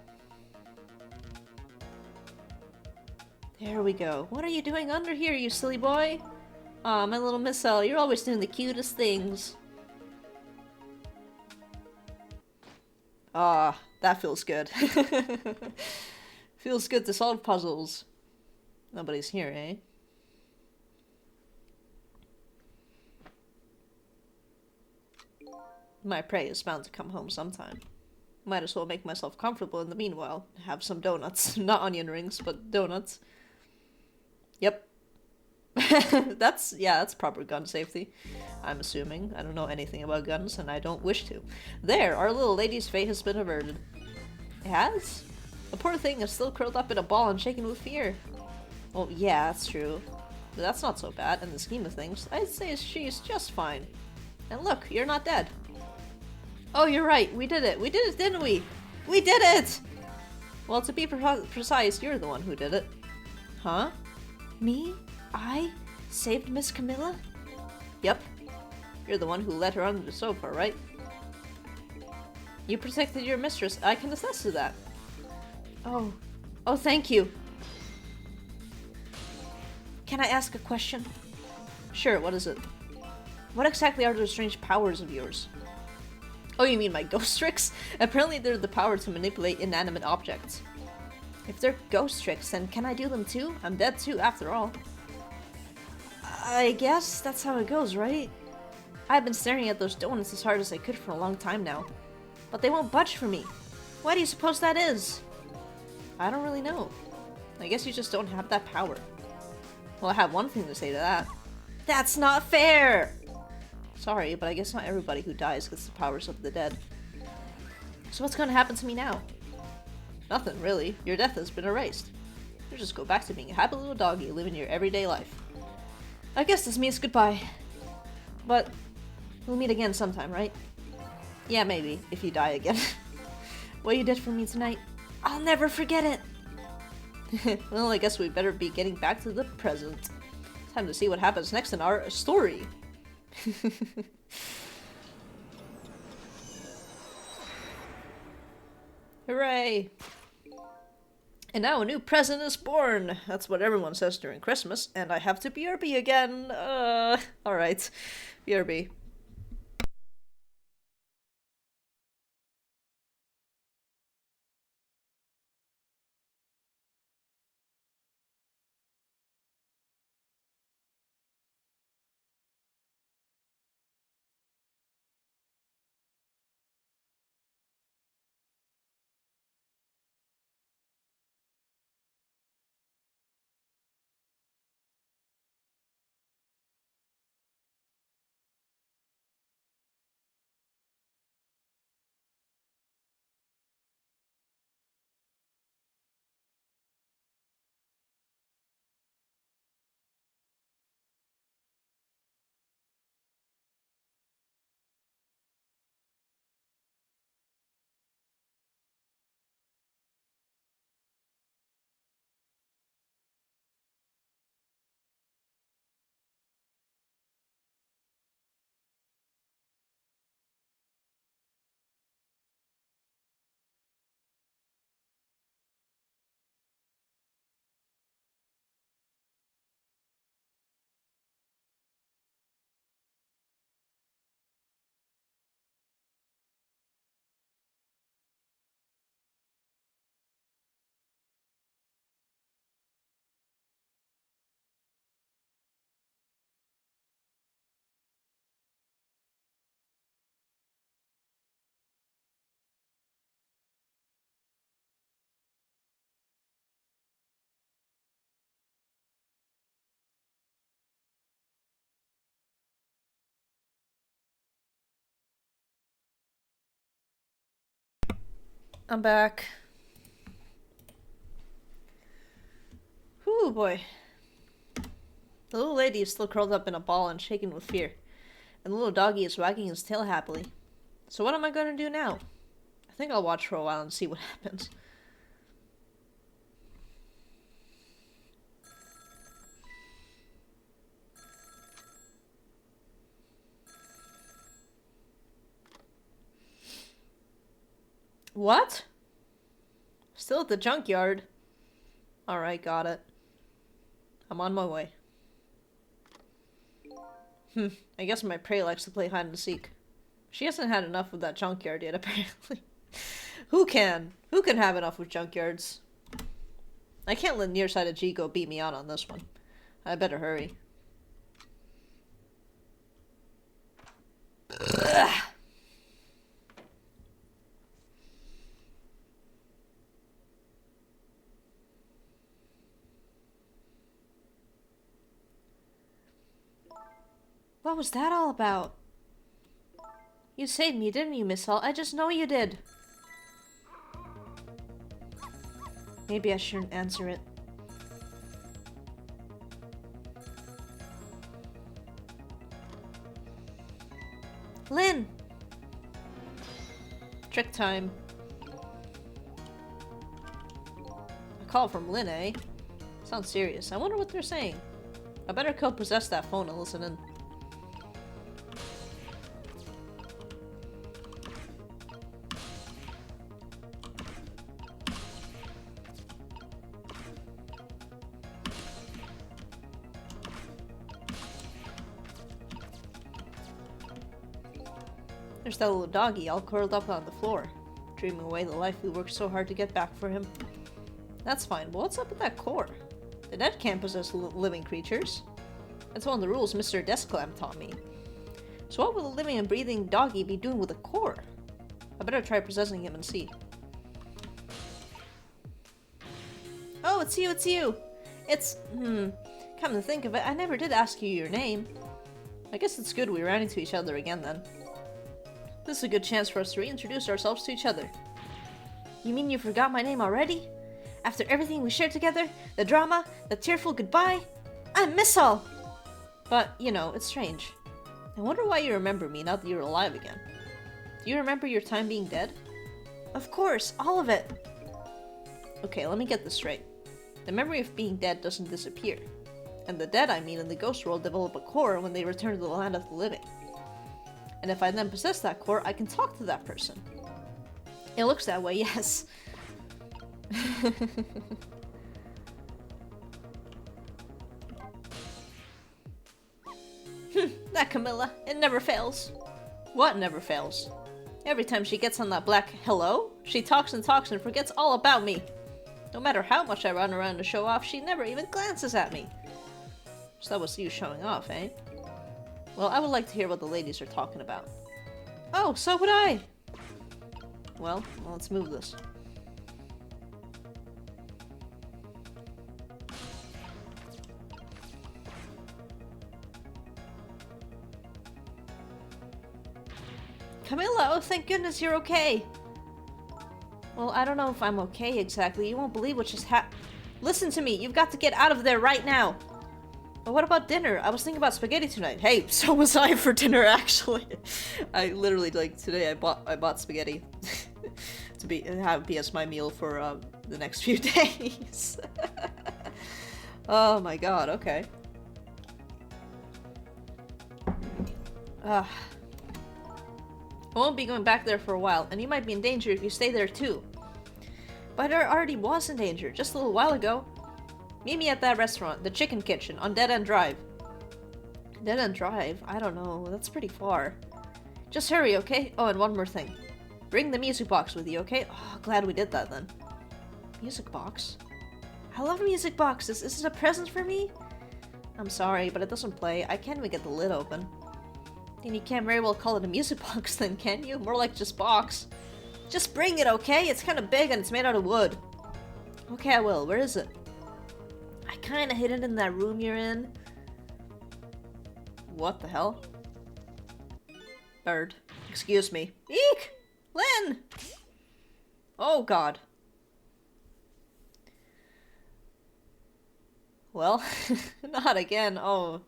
There we go. What are you doing under here, you silly boy? Aw, my little missile, you're always doing the cutest things. Ah, that feels good. Feels good to solve puzzles. Nobody's here, eh? My prey is bound to come home sometime. Might as well make myself comfortable in the meanwhile. Have some donuts. Not onion rings, but donuts. Yep. That's proper gun safety. I'm assuming. I don't know anything about guns, and I don't wish to. There, our little lady's fate has been averted. It has? The poor thing is still curled up in a ball and shaking with fear. Well, yeah, that's true. But that's not so bad, in the scheme of things. I'd say she's just fine. And look, you're not dead. Oh, you're right. We did it. We did it, didn't we? We did it! Well, to be precise, you're the one who did it. Huh? Me? I saved Miss Camilla? Yep. You're the one who let her under the sofa, right? You protected your mistress. I can attest to that. Oh. Oh, thank you. Can I ask a question? Sure, what is it? What exactly are those strange powers of yours? Oh, you mean my ghost tricks? Apparently they're the power to manipulate inanimate objects. If they're ghost tricks, then can I do them too? I'm dead too, after all. I guess that's how it goes, right? I've been staring at those donuts as hard as I could for a long time now. But they won't budge for me. Why do you suppose that is? I don't really know. I guess you just don't have that power. Well, I have one thing to say to that. That's not fair! Sorry, but I guess not everybody who dies gets the powers of the dead. So what's gonna happen to me now? Nothing, really. Your death has been erased. You just go back to being a happy little doggy living your everyday life. I guess this means goodbye. But we'll meet again sometime, right? Yeah, maybe, if you die again. What you did for me tonight, I'll never forget it! Well, I guess we better be getting back to the present. Time to see what happens next in our story. Hooray! And now a new present is born! That's what everyone says during Christmas, and I have to BRB again! Alright. BRB. I'm back. Whew, boy. The little lady is still curled up in a ball and shaking with fear, and the little doggy is wagging his tail happily. So what am I going to do now? I think I'll watch for a while and see what happens. What? Still at the junkyard. Alright, got it. I'm on my way. I guess my prey likes to play hide and seek. She hasn't had enough of that junkyard yet, apparently. Who can? Who can have enough with junkyards? I can't let nearsighted Chico beat me out on this one. I better hurry. Ugh. What was that all about? You saved me, didn't you, Miss Hall? I just know you did. Maybe I shouldn't answer it. Lynn! Trick time. A call from Lynn, eh? Sounds serious. I wonder what they're saying. I better co-possess that phone and listen in. There's that little doggy all curled up on the floor, dreaming away the life we worked so hard to get back for him. That's fine, but what's up with that core? The dead can't possess living creatures. That's one of the rules Mr. Desclam taught me. So what will a living and breathing doggy be doing with a core? I better try possessing him and see. Oh, it's you, it's you! It's, come to think of it, I never did ask you your name. I guess it's good we ran into each other again then. This is a good chance for us to reintroduce ourselves to each other. You mean you forgot my name already? After everything we shared together, the drama, the tearful goodbye? I'm Miss Hall! But, you know, it's strange. I wonder why you remember me now that you're alive again. Do you remember your time being dead? Of course, all of it! Okay, let me get this straight. The memory of being dead doesn't disappear. And the dead, I mean, in the ghost world develop a core when they return to the land of the living. And if I then possess that core, I can talk to that person. It looks that way, yes. That Camilla, it never fails. What never fails? Every time she gets on that black hello, she talks and talks and forgets all about me. No matter how much I run around to show off, she never even glances at me. So that was you showing off, eh? Well, I would like to hear what the ladies are talking about. Oh, so would I! Well, let's move this. Camilla, oh thank goodness you're okay! Well, I don't know if I'm okay exactly. You won't believe what just Listen to me, you've got to get out of there right now! But what about dinner? I was thinking about spaghetti tonight. Hey, so was I for dinner actually. I literally, like, today I bought spaghetti to have as my meal for the next few days. Oh my god, okay. I won't be going back there for a while, and you might be in danger if you stay there too. But I already was in danger just a little while ago. Meet me at that restaurant, the Chicken Kitchen, on Dead End Drive. Dead End Drive? I don't know, that's pretty far. Just hurry, okay? Oh, and one more thing. Bring the music box with you, okay? Oh, glad we did that then. Music box? I love music boxes. Is it a present for me? I'm sorry, but it doesn't play. I can't even get the lid open. And you can't very well call it a music box then, can you? More like just box. Just bring it, okay? It's kind of big and it's made out of wood. Okay, I will. Where is it? I kinda hid it in that room you're in. What the hell? Bird. Excuse me. Eek! Lynn! Oh god. Well, not again. Oh.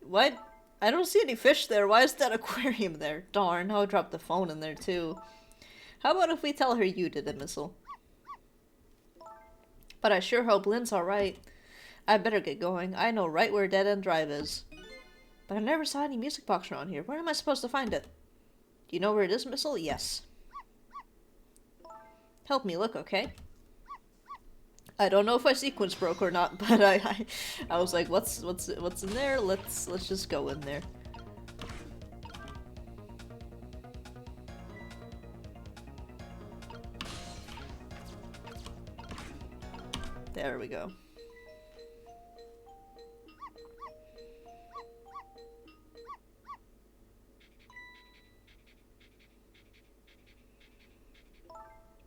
What? I don't see any fish there. Why is that aquarium there? Darn, I dropped the phone in there too. How about if we tell her you did it, Missile? But I sure hope Lynn's alright. I better get going. I know right where Dead End Drive is. But I never saw any music box around here. Where am I supposed to find it? Do you know where it is, Missile? Yes. Help me look, okay? I don't know if my sequence broke or not, but I was like, what's in there? Let's just go in there. There we go.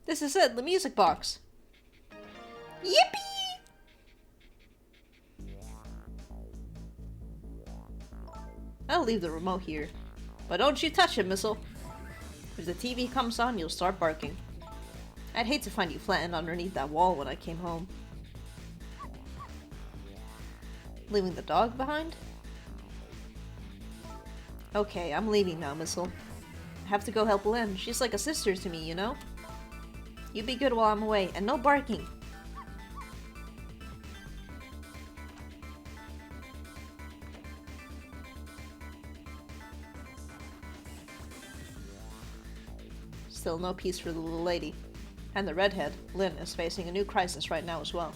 This is it, the music box. Yippee! I'll leave the remote here. But don't you touch it, Missile. If the TV comes on, you'll start barking. I'd hate to find you flattened underneath that wall when I came home. Leaving the dog behind? Okay, I'm leaving now, Missile. I have to go help Lynn. She's like a sister to me, you know? You be good while I'm away, and no barking. Still no peace for the little lady. And the redhead, Lynn, is facing a new crisis right now as well.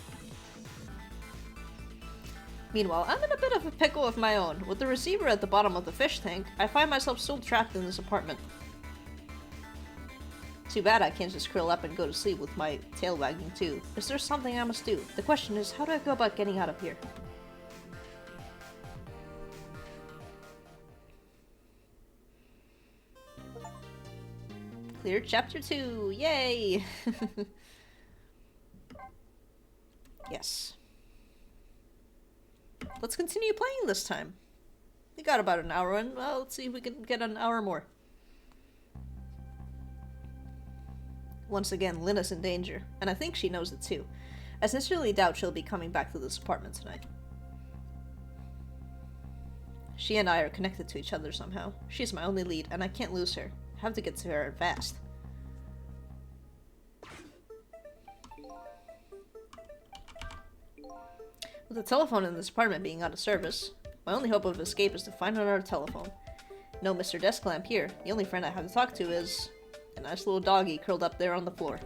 Meanwhile, I'm in a bit of a pickle of my own. With the receiver at the bottom of the fish tank, I find myself still trapped in this apartment. Too bad I can't just curl up and go to sleep with my tail wagging too. Is there something I must do? The question is, how do I go about getting out of here? Clear chapter 2! Yay! Yes. Let's continue playing this time. We got about an hour in. Well, let's see if we can get an hour more. Once again, Lynn is in danger, and I think she knows it too. I sincerely doubt she'll be coming back to this apartment tonight. She and I are connected to each other somehow. She's my only lead, and I can't lose her. I have to get to her fast. With the telephone in this apartment being out of service, my only hope of escape is to find another telephone. No Mr. Desk Lamp here. The only friend I have to talk to is a nice little doggy curled up there on the floor.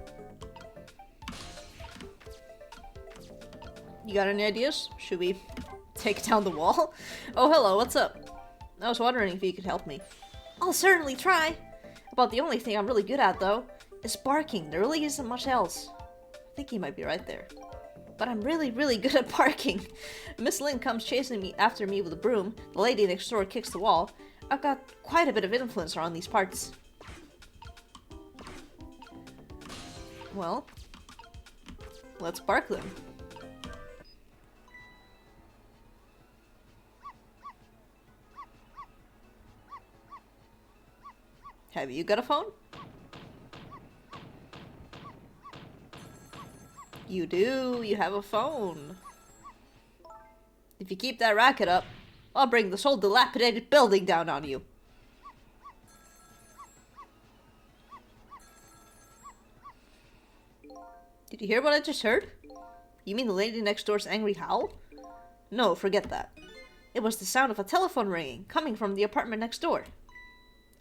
You got any ideas? Should we take down the wall? Oh, hello, what's up? I was wondering if you could help me. I'll certainly try! About the only thing I'm really good at, though, is barking. There really isn't much else. I think he might be right there. But I'm really, really good at barking. Miss Lynn comes chasing after me with a broom. The lady next door kicks the wall. I've got quite a bit of influence around these parts. Well, let's bark them. Have you got a phone? You do. You have a phone. If you keep that racket up, I'll bring this whole dilapidated building down on you. Did you hear what I just heard? You mean the lady next door's angry howl? No, forget that. It was the sound of a telephone ringing, coming from the apartment next door.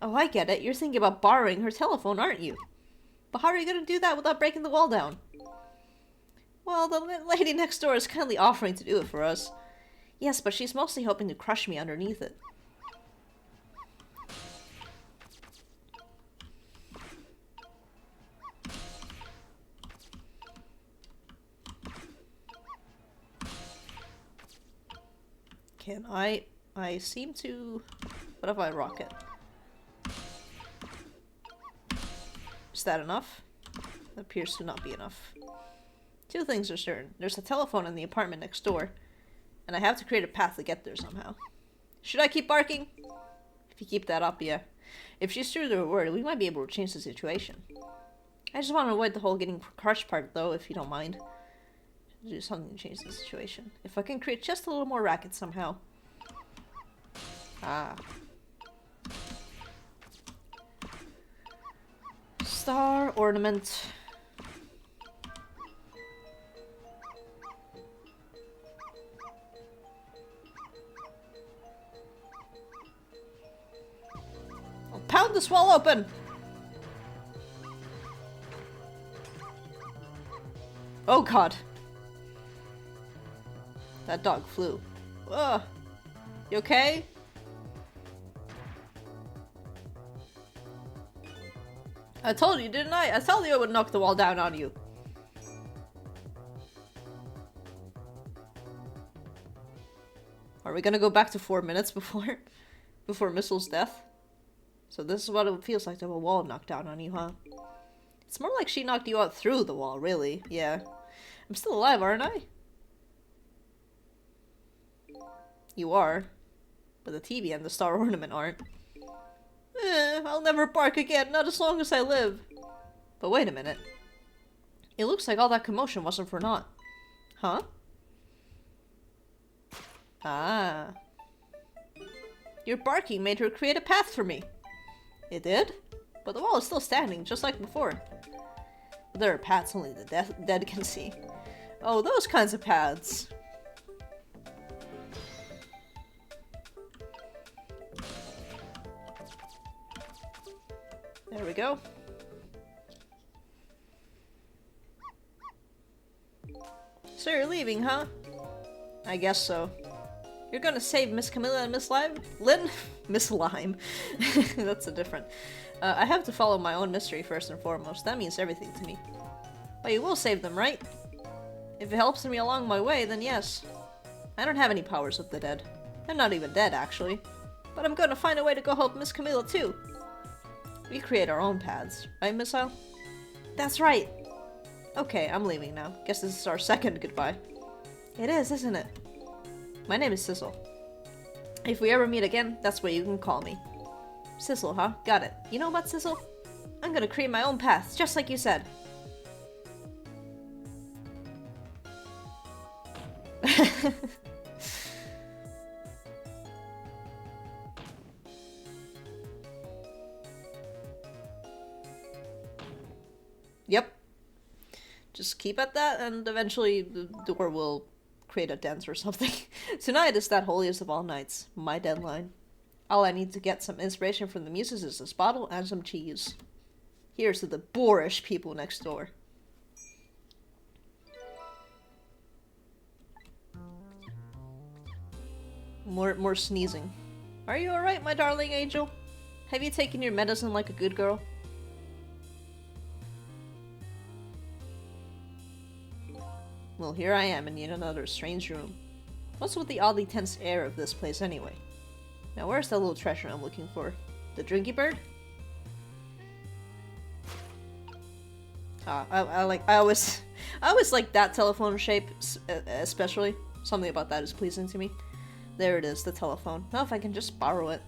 Oh, I get it. You're thinking about borrowing her telephone, aren't you? But how are you going to do that without breaking the wall down? Well, the lady next door is kindly offering to do it for us. Yes, but she's mostly hoping to crush me underneath it. Can I seem to... What if I rocket? Is that enough? That appears to not be enough. Two things are certain. There's a telephone in the apartment next door, and I have to create a path to get there somehow. Should I keep barking? If you keep that up, yeah. If she's true to her word, we might be able to change the situation. I just want to avoid the whole getting crushed part, though, if you don't mind. Do something to change the situation. If I can create just a little more racket somehow. Ah. Star ornament. I'll pound this wall open. Oh god. That dog flew. Ugh. You okay? I told you, didn't I? I told you I would knock the wall down on you. Are we gonna go back to 4 minutes before Missile's death? So this is what it feels like to have a wall knocked down on you, huh? It's more like she knocked you out through the wall, really. Yeah. I'm still alive, aren't I? You are. But the TV and the star ornament aren't. I'll never bark again, not as long as I live. But wait a minute. It looks like all that commotion wasn't for naught. Huh? Ah. Your barking made her create a path for me. It did? But the wall is still standing, just like before. But there are paths only the dead can see. Oh, those kinds of paths. There we go. So you're leaving, huh? I guess so. You're gonna save Miss Camilla and Miss Lime? Lynn? Miss Lime. That's a different. I have to follow my own mystery first and foremost. That means everything to me. But you will save them, right? If it helps me along my way, then yes. I don't have any powers with the dead. I'm not even dead, actually. But I'm gonna find a way to go help Miss Camilla, too. We create our own paths, right, Miss Al? That's right! Okay, I'm leaving now. Guess this is our second goodbye. It is, isn't it? My name is Sissel. If we ever meet again, that's what you can call me. Sissel, huh? Got it. You know what, Sissel? I'm gonna create my own paths, just like you said. Yep. Just keep at that, and eventually the door will create a dance or something. Tonight is that holiest of all nights, my deadline. All I need to get some inspiration from the muses is this bottle and some cheese. Here's to the boorish people next door. More sneezing. Are you alright, my darling angel? Have you taken your medicine like a good girl? Well, here I am in yet another strange room. What's with the oddly tense air of this place anyway? Now where's that little treasure I'm looking for? The drinky bird? I always like that telephone shape, especially. Something about that is pleasing to me. There it is, the telephone. Now if I can just borrow it.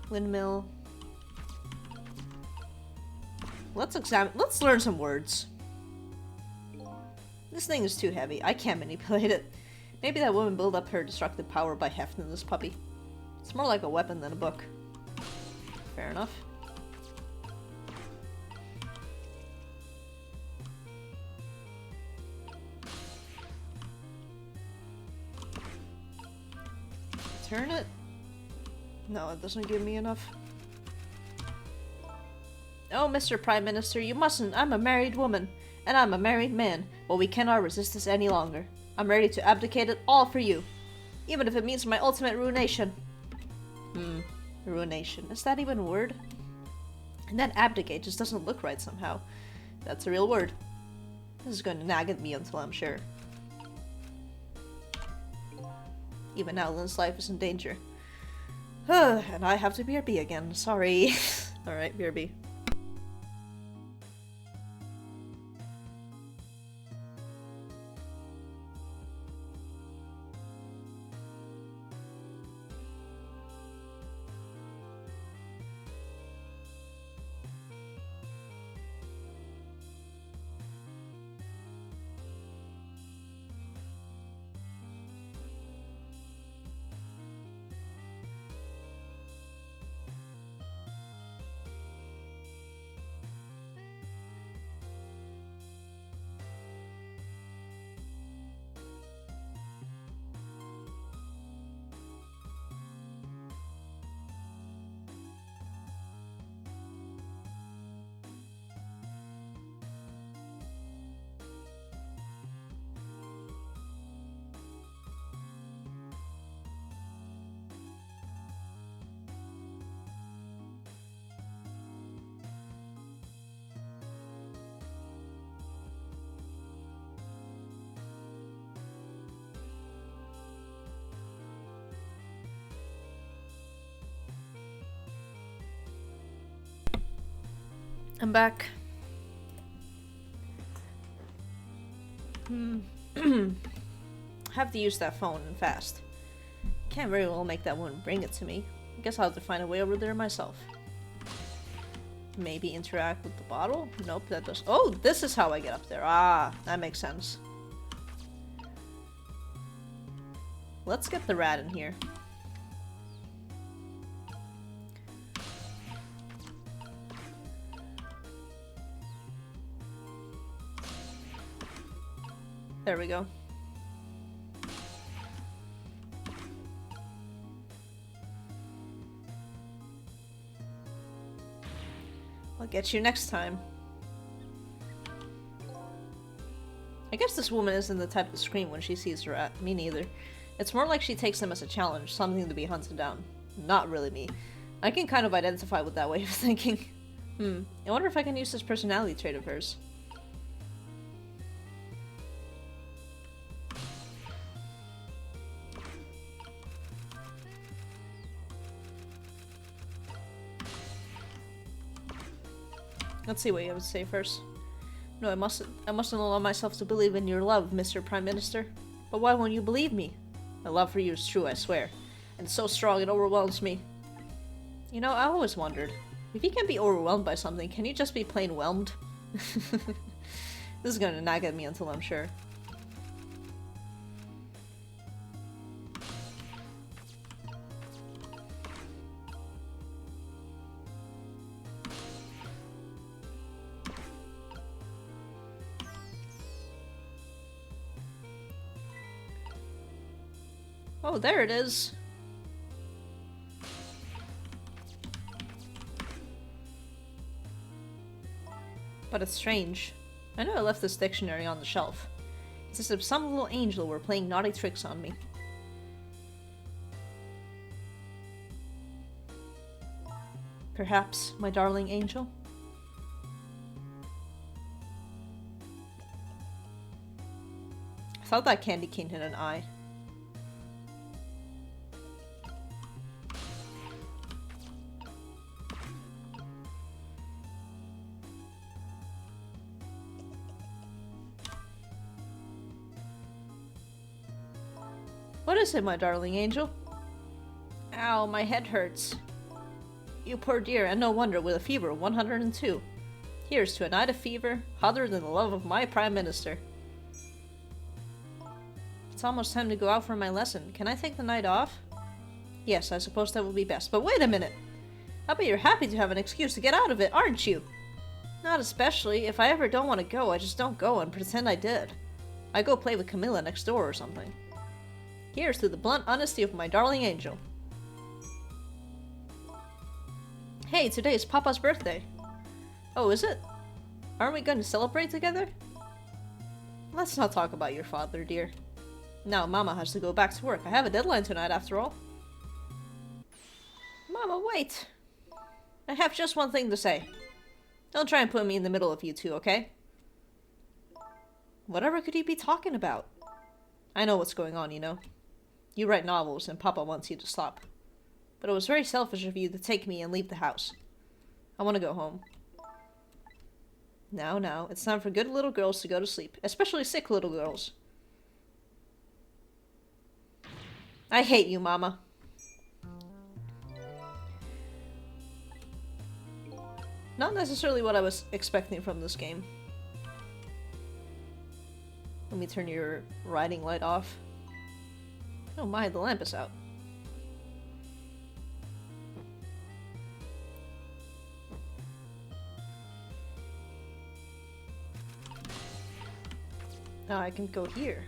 Windmill. Let's learn some words. This thing is too heavy. I can't manipulate it. Maybe that woman built up her destructive power by hefting this puppy. It's more like a weapon than a book. Fair enough. Turn it? No, it doesn't give me enough. Oh, Mr. Prime Minister, you mustn't. I'm a married woman. And I'm a married man. But we cannot resist this any longer. I'm ready to abdicate it all for you. Even if it means my ultimate ruination. Ruination. Is that even a word? And that abdicate just doesn't look right somehow. That's a real word. This is going to nag at me until I'm sure. Even now, Lynn's life is in danger. And I have to BRB again. Sorry. Alright, BRB. I'm back. Have to use that phone and fast. Can't very well make that woman bring it to me. I guess I'll have to find a way over there myself. Maybe interact with the bottle? Nope, that does- Oh, this is how I get up there. Ah, that makes sense. Let's get the rat in here. There we go. I'll get you next time. I guess this woman isn't the type to scream when she sees her rat. Me neither. It's more like she takes them as a challenge, something to be hunted down. Not really me. I can kind of identify with that way of thinking. I wonder if I can use this personality trait of hers. Let's see what you have to say first. No, I mustn't allow myself to believe in your love, Mr. Prime Minister. But why won't you believe me? My love for you is true, I swear. And so strong it overwhelms me. You know, I always wondered, if you can't be overwhelmed by something, can you just be plain whelmed? This is gonna nag at me until I'm sure. Oh, there it is. But it's strange. I know I left this dictionary on the shelf. It's as if some little angel were playing naughty tricks on me. Perhaps, my darling angel? I thought that candy cane had an eye. What is it, my darling angel? Ow, my head hurts. You poor dear, and no wonder, with a fever of 102. Here's to a night of fever, hotter than the love of my Prime Minister. It's almost time to go out for my lesson. Can I take the night off? Yes, I suppose that would be best. But wait a minute! I bet you're happy to have an excuse to get out of it, aren't you? Not especially. If I ever don't want to go, I just don't go and pretend I did. I go play with Camilla next door or something. Here's to the blunt honesty of my darling angel. Hey, today is Papa's birthday. Oh, is it? Aren't we going to celebrate together? Let's not talk about your father, dear. Now Mama has to go back to work. I have a deadline tonight, after all. Mama, wait. I have just one thing to say. Don't try and put me in the middle of you two, okay? Whatever could you be talking about? I know what's going on, you know. You write novels and Papa wants you to stop. But it was very selfish of you to take me and leave the house. I want to go home. Now, it's time for good little girls to go to sleep. Especially sick little girls. I hate you, Mama. Not necessarily what I was expecting from this game. Let me turn your riding light off. Oh my, the lamp is out. Now I can go here.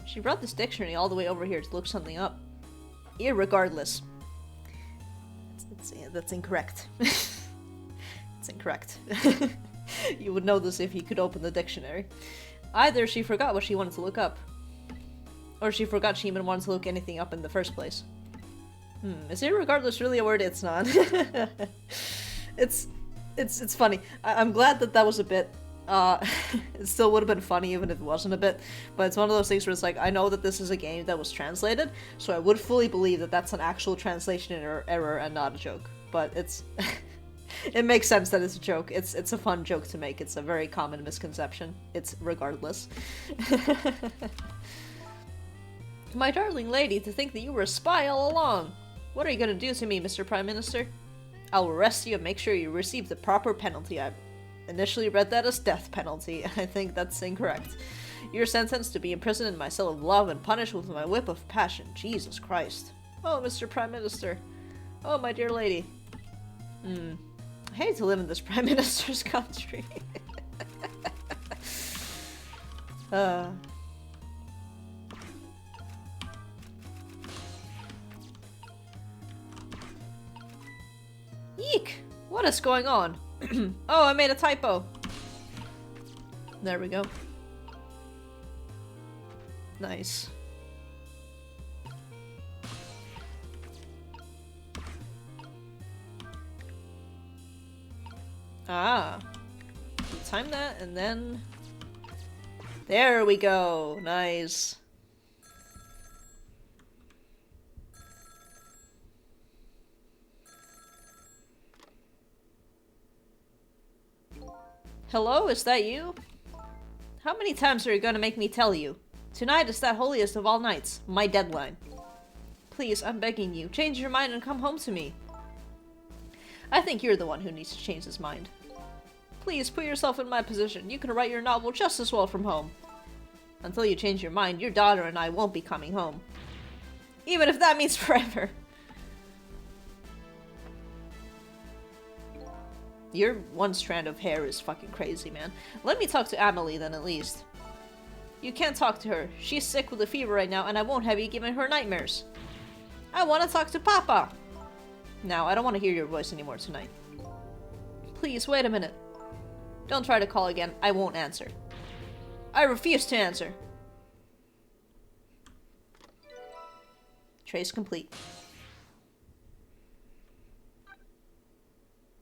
She brought this dictionary all the way over here to look something up. Irregardless. That's incorrect. It's incorrect. You would know this if you could open the dictionary. Either she forgot what she wanted to look up, or she forgot she even wanted to look anything up in the first place. Is irregardless really a word? It's not. It's funny. I'm glad that was a bit. It still would have been funny even if it wasn't a bit, but it's one of those things where it's like, I know that this is a game that was translated, so I would fully believe that that's an actual translation error and not a joke. But it's It makes sense that it's a joke. It's a fun joke to make. It's a very common misconception. It's regardless. My darling lady, to think that you were a spy all along! What are you gonna do to me, Mr. Prime Minister? I'll arrest you and make sure you receive the proper penalty. I initially read that as death penalty. I think that's incorrect. You're sentenced to be imprisoned in my cell of love and punished with my whip of passion. Jesus Christ. Oh, Mr. Prime Minister. Oh, my dear lady. I hate to live in this Prime Minister's country. Eek! What is going on? Oh, I made a typo. There we go. Nice. Ah. Time that, and then... There we go! Nice. Hello, is that you? How many times are you gonna make me tell you? Tonight is that holiest of all nights, my deadline. Please, I'm begging you, change your mind and come home to me. I think you're the one who needs to change his mind. Please, put yourself in my position. You can write your novel just as well from home. Until you change your mind, your daughter and I won't be coming home. Even if that means forever. Your one strand of hair is fucking crazy, man. Let me talk to Amelie then, at least. You can't talk to her. She's sick with a fever right now, and I won't have you giving her nightmares. I want to talk to Papa! Now, I don't want to hear your voice anymore tonight. Please, wait a minute. Don't try to call again. I won't answer. I refuse to answer. Trace complete.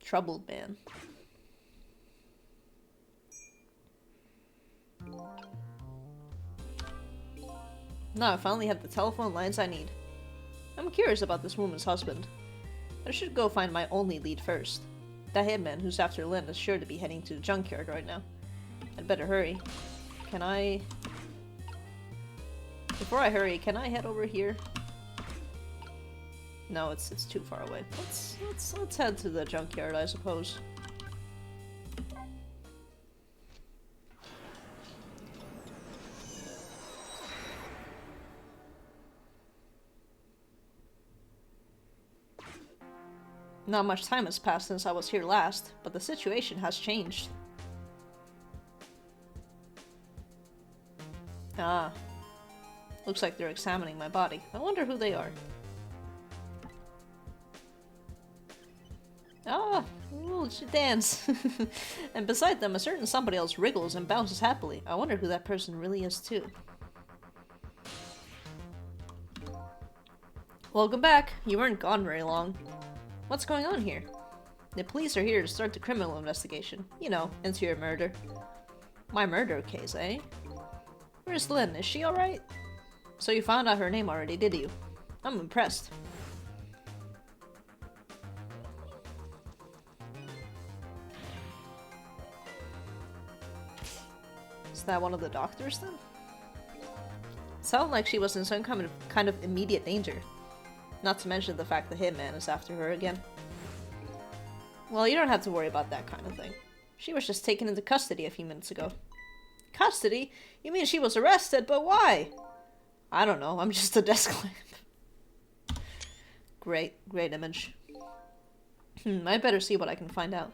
Troubled man. Now I finally have the telephone lines I need. I'm curious about this woman's husband. I should go find my only lead first. That hitman who's after Lynn is sure to be heading to the junkyard right now. I'd better hurry. Can I... Before I hurry, can I head over here? No, it's too far away. Let's head to the junkyard, I suppose. Not much time has passed since I was here last, but the situation has changed. Ah. Looks like they're examining my body. I wonder who they are. Ah, ooh, she dance. And beside them, a certain somebody else wriggles and bounces happily. I wonder who that person really is, too. Welcome back. You weren't gone very long. What's going on here? The police are here to start the criminal investigation. You know, into your murder. My murder case, eh? Where's Lynn? Is she alright? So you found out her name already, did you? I'm impressed. Is that one of the doctors, then? Sounded like she was in some kind of immediate danger. Not to mention the fact the hitman is after her again. Well, you don't have to worry about that kind of thing. She was just taken into custody a few minutes ago. Custody? You mean she was arrested, but why? I don't know, I'm just a desk lamp. Great image. I better see what I can find out.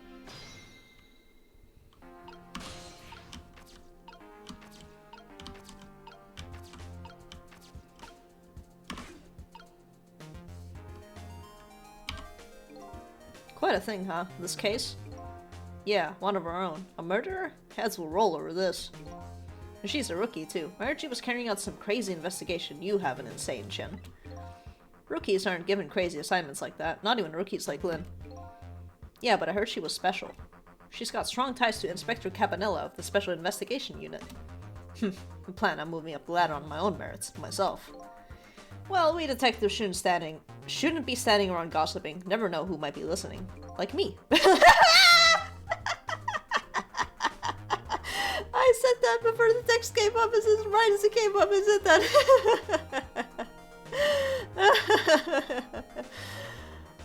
Quite a thing, huh? This case? Yeah, one of our own. A murderer? Heads will roll over this. And she's a rookie, too. I heard she was carrying out some crazy investigation. You have an insane chin. Rookies aren't given crazy assignments like that. Not even rookies like Lynn. Yeah, but I heard she was special. She's got strong ties to Inspector Cabanella of the Special Investigation Unit. I plan on moving up the ladder on my own merits, myself. Well, we detectives shouldn't be standing around gossiping. Never know who might be listening. Like me. that before the text came up. Is it right as it came up? Is it that?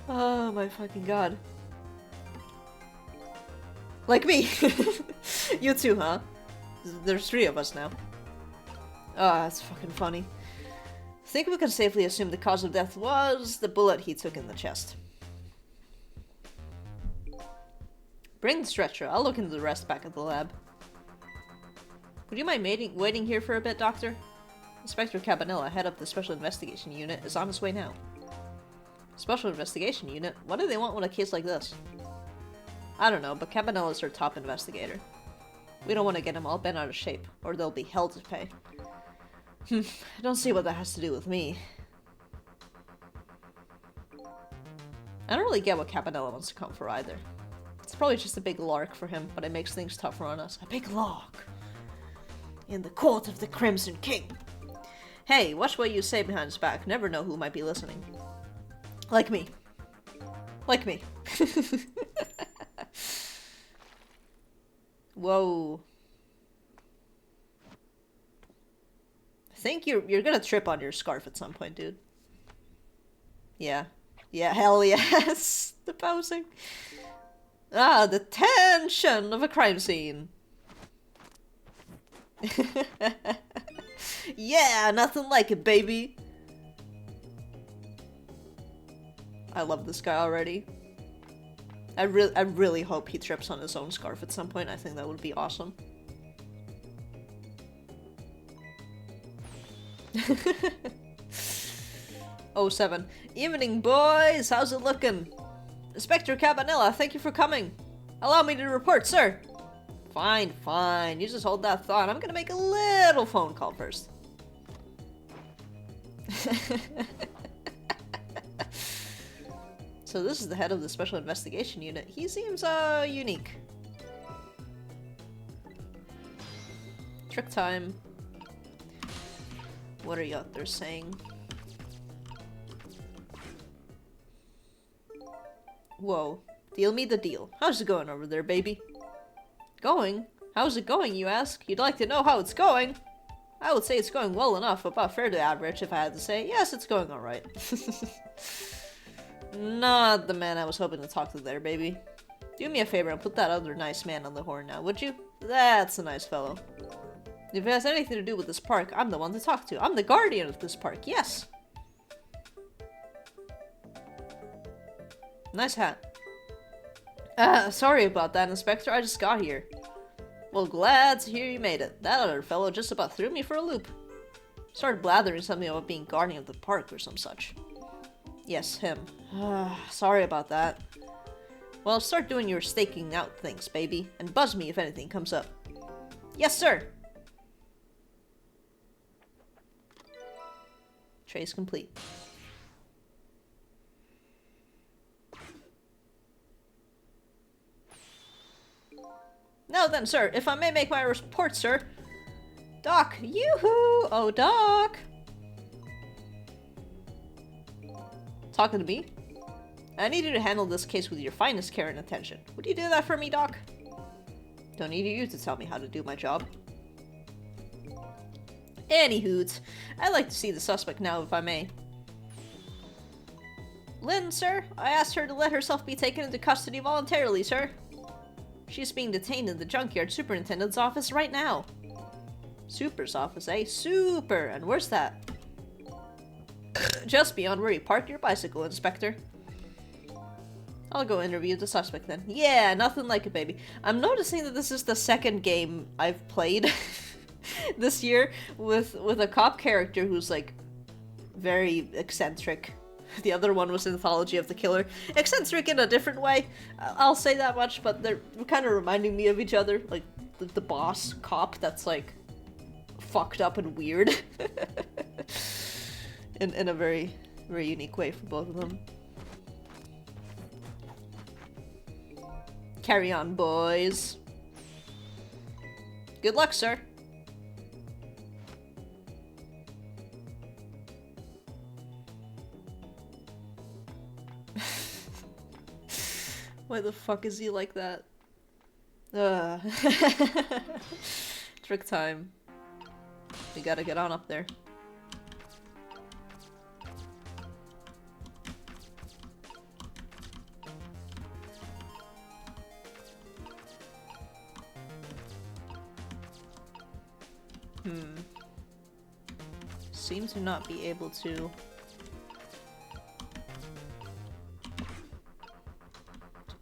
Oh my fucking god. Like me! You too, huh? There's 3 of us now. Ah, that's fucking funny. Think we can safely assume the cause of death was the bullet he took in the chest. Bring the stretcher. I'll look into the rest back at the lab. Would you mind waiting here for a bit, Doctor? Inspector Cabanilla, head of the Special Investigation Unit, is on his way now. Special Investigation Unit? What do they want with a case like this? I don't know, but Cabanilla's our top investigator. We don't want to get him all bent out of shape, or there'll be hell to pay. I don't see what that has to do with me. I don't really get what Cabanilla wants to come for either. It's probably just a big lark for him, but it makes things tougher on us. A big lark! In the court of the Crimson King! Hey, watch what you say behind his back. Never know who might be listening. Like me. Like me. Whoa. I think you're gonna trip on your scarf at some point, dude. Yeah. Yeah, hell yes! The posing. Ah, the tension of a crime scene. Yeah, nothing like it, baby. I love this guy already. I really hope he trips on his own scarf at some point. I think that would be awesome. Oh, 07. Evening, boys! How's it looking? Inspector Cabanilla, thank you for coming. Allow me to report, sir. Fine, fine. You just hold that thought. I'm gonna make a little phone call first. So this is the head of the Special Investigation Unit. He seems, unique. Trick time. What are you out there saying? Whoa. Deal me the deal. How's it going over there, baby? Going? How's it going, you ask? You'd like to know how it's going? I would say it's going well enough, about fairly average if I had to say. Yes, it's going alright. Not the man I was hoping to talk to there, baby. Do me a favor and put that other nice man on the horn now, would you? That's a nice fellow. If it has anything to do with this park, I'm the one to talk to. I'm the guardian of this park, yes! Nice hat. Sorry about that, Inspector. I just got here. Well, glad to hear you made it. That other fellow just about threw me for a loop. Started blathering something about being guardian of the park or some such. Yes, him. Sorry about that. Well, start doing your staking out things, baby, and buzz me if anything comes up. Yes, sir! Trace complete. Now then, sir, if I may make my report, sir. Doc, yoo-hoo! Oh, Doc! Talking to me? I need you to handle this case with your finest care and attention. Would you do that for me, Doc? Don't need you to tell me how to do my job. Anywho, I'd like to see the suspect now, if I may. Lynn, sir? I asked her to let herself be taken into custody voluntarily, sir. She's being detained in the junkyard superintendent's office right now. Super's office, eh? Super! And where's that? Just beyond where you parked your bicycle, Inspector. I'll go interview the suspect then. Yeah, nothing like it, baby. I'm noticing that this is the second game I've played this year with a cop character who's, like, very eccentric. The other one was Anthology of the Killer. Eccentric in a different way. I'll say that much, but they're kind of reminding me of each other. Like, the boss cop that's, like, fucked up and weird. in a very, very unique way for both of them. Carry on, boys. Good luck, sir. Why the fuck is he like that? Trick time. We gotta get on up there. Seem to not be able to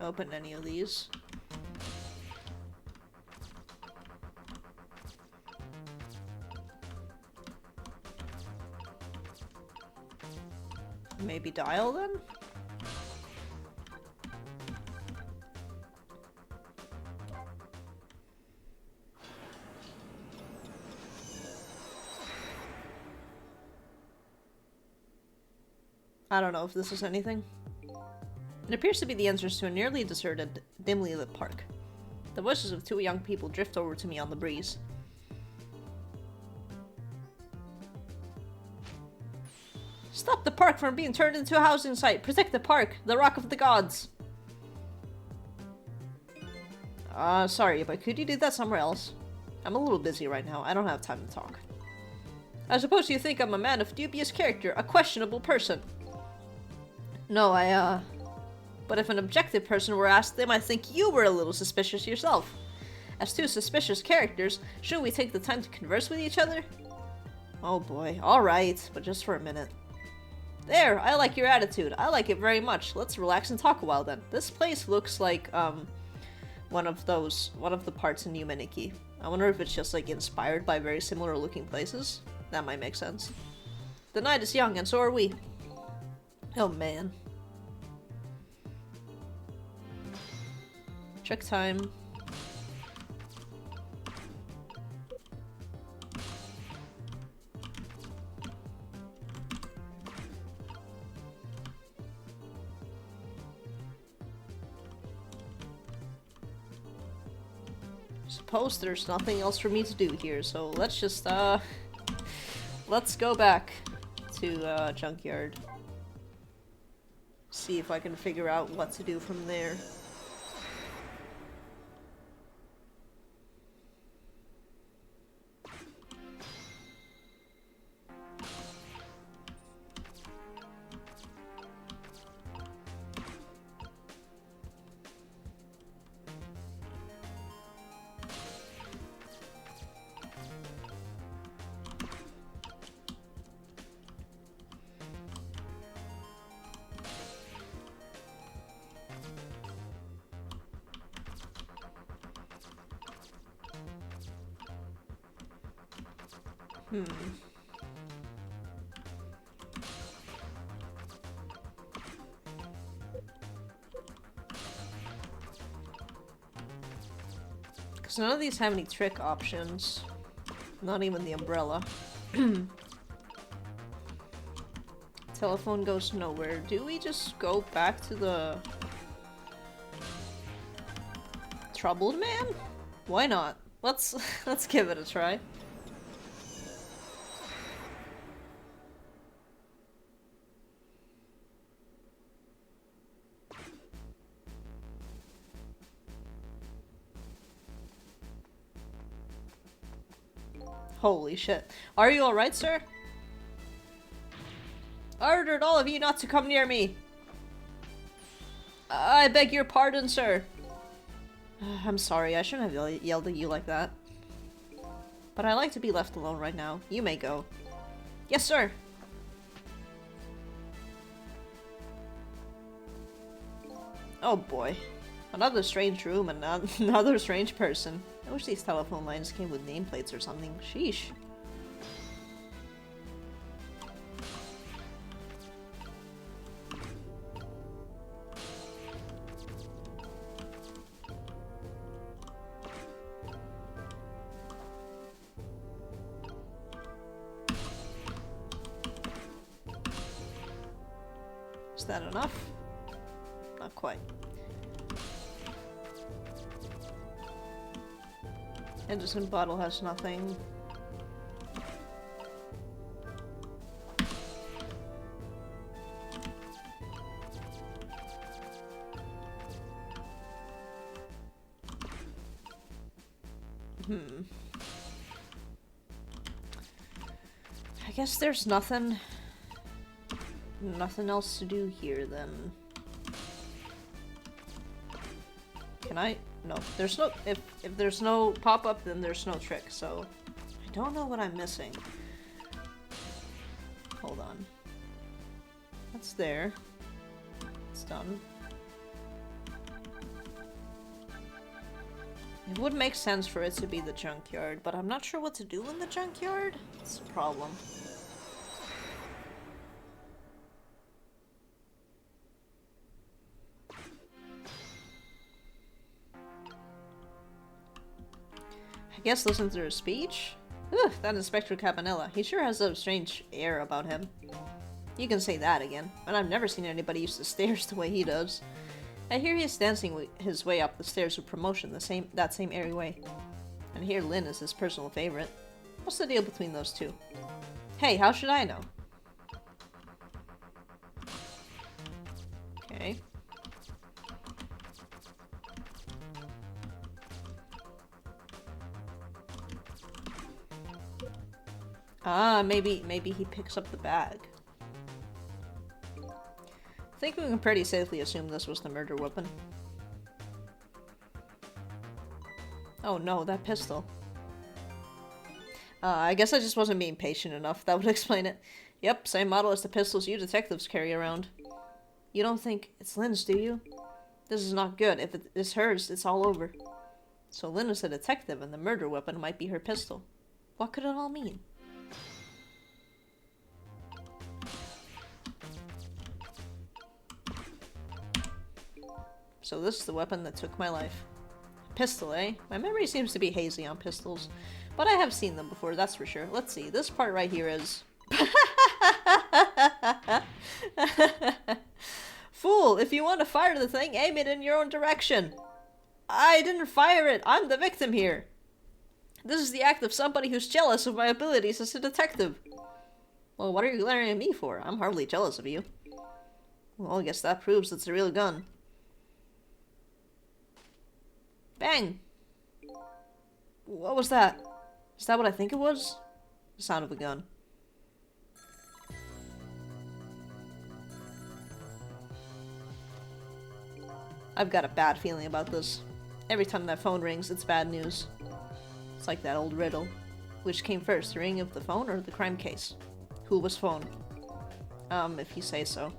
open any of these. Maybe dial then? I don't know if this is anything. It appears to be the entrance to a nearly deserted, dimly lit park. The voices of two young people drift over to me on the breeze. Stop the park from being turned into a housing site! Protect the park! The Rock of the Gods! Sorry, but could you do that somewhere else? I'm a little busy right now. I don't have time to talk. I suppose you think I'm a man of dubious character, a questionable person. No, but if an objective person were asked, they might think you were a little suspicious yourself. As two suspicious characters, shouldn't we take the time to converse with each other? Oh boy, alright, but just for a minute. There, I like your attitude. I like it very much. Let's relax and talk a while then. This place looks like, one of the parts in Humanity. I wonder if it's just, like, inspired by very similar looking places. That might make sense. The night is young, and so are we. Oh man. Check time. Suppose there's nothing else for me to do here, so let's just, let's go back to, Junkyard. See if I can figure out what to do from there. Because none of these have any trick options. Not even the umbrella. Telephone goes nowhere. Do we just go back to the troubled man? Why not? Let's give it a try. Holy shit. Are you alright, sir? I ordered all of you not to come near me. I beg your pardon, sir. I'm sorry, I shouldn't have yelled at you like that. But I like to be left alone right now. You may go. Yes, sir. Oh boy. Another strange room and another strange person. I wish these telephone lines came with nameplates or something. Sheesh. Is that enough? Not quite. Henderson bottle has nothing. guess there's nothing else to do here then. Can I? No, there's no, if there's no pop-up, then there's no trick, so I don't know what I'm missing. Hold on. That's there. It's done. It would make sense for it to be the junkyard, but I'm not sure what to do in the junkyard. That's a problem. I guess listen to her speech? Ugh, that Inspector Cabanella. He sure has a strange air about him. You can say that again, and I've never seen anybody use the stairs the way he does. I hear he's dancing his way up the stairs with promotion that same airy way. And here Lynn is his personal favorite. What's the deal between those two? Hey, how should I know? Okay. Ah, maybe he picks up the bag. I think we can pretty safely assume this was the murder weapon. Oh no, that pistol. I guess I just wasn't being patient enough. That would explain it. Yep, same model as the pistols you detectives carry around. You don't think it's Lynn's, do you? This is not good. If it is hers, it's all over. So Lynn is a detective and the murder weapon might be her pistol. What could it all mean? So this is the weapon that took my life. Pistol, eh? My memory seems to be hazy on pistols. But I have seen them before, that's for sure. Let's see, this part right here is... Fool, if you want to fire the thing, aim it in your own direction. I didn't fire it, I'm the victim here. This is the act of somebody who's jealous of my abilities as a detective. Well, what are you glaring at me for? I'm hardly jealous of you. Well, I guess that proves it's a real gun. Bang! What was that? Is that what I think it was? The sound of a gun. I've got a bad feeling about this. Every time that phone rings, it's bad news. It's like that old riddle. Which came first, the ringing of the phone or the crime case? Who was phone? If you say so.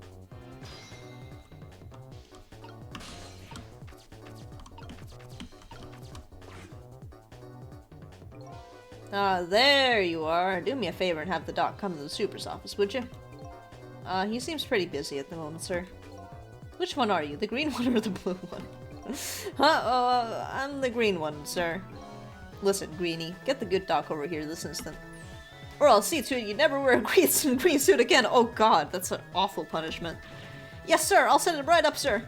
There you are. Do me a favor and have the doc come to the super's office, would you? He seems pretty busy at the moment, sir. Which one are you, the green one or the blue one? I'm the green one, sir. Listen, Greenie, get the good doc over here this instant. Or I'll see to it you never wear a green suit again. Oh god, that's an awful punishment. Yes, sir, I'll send him right up, sir.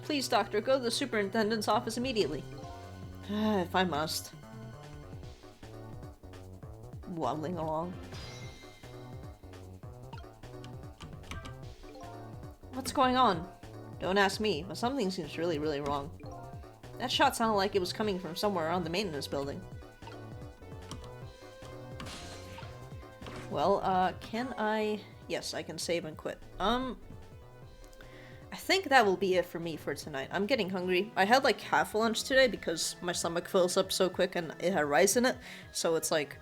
Please, doctor, go to the superintendent's office immediately. If I must. Waddling along. What's going on? Don't ask me, but something seems really, really wrong. That shot sounded like it was coming from somewhere around the maintenance building. Well, can I... Yes, I can save and quit. I think that will be it for me for tonight. I'm getting hungry. I had like half a lunch today because my stomach fills up so quick and it had rice in it. So it's like,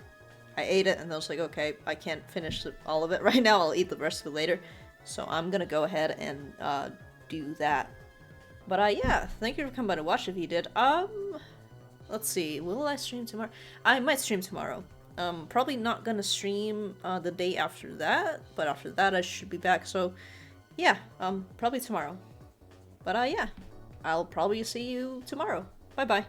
I ate it and I was like, okay, I can't finish all of it right now. I'll eat the rest of it later. So I'm gonna go ahead and do that. But yeah, thank you for coming by to watch if you did. Let's see, will I stream tomorrow? I might stream tomorrow. Probably not gonna stream the day after that, but after that I should be back. So yeah, probably tomorrow. But yeah, I'll probably see you tomorrow. Bye bye.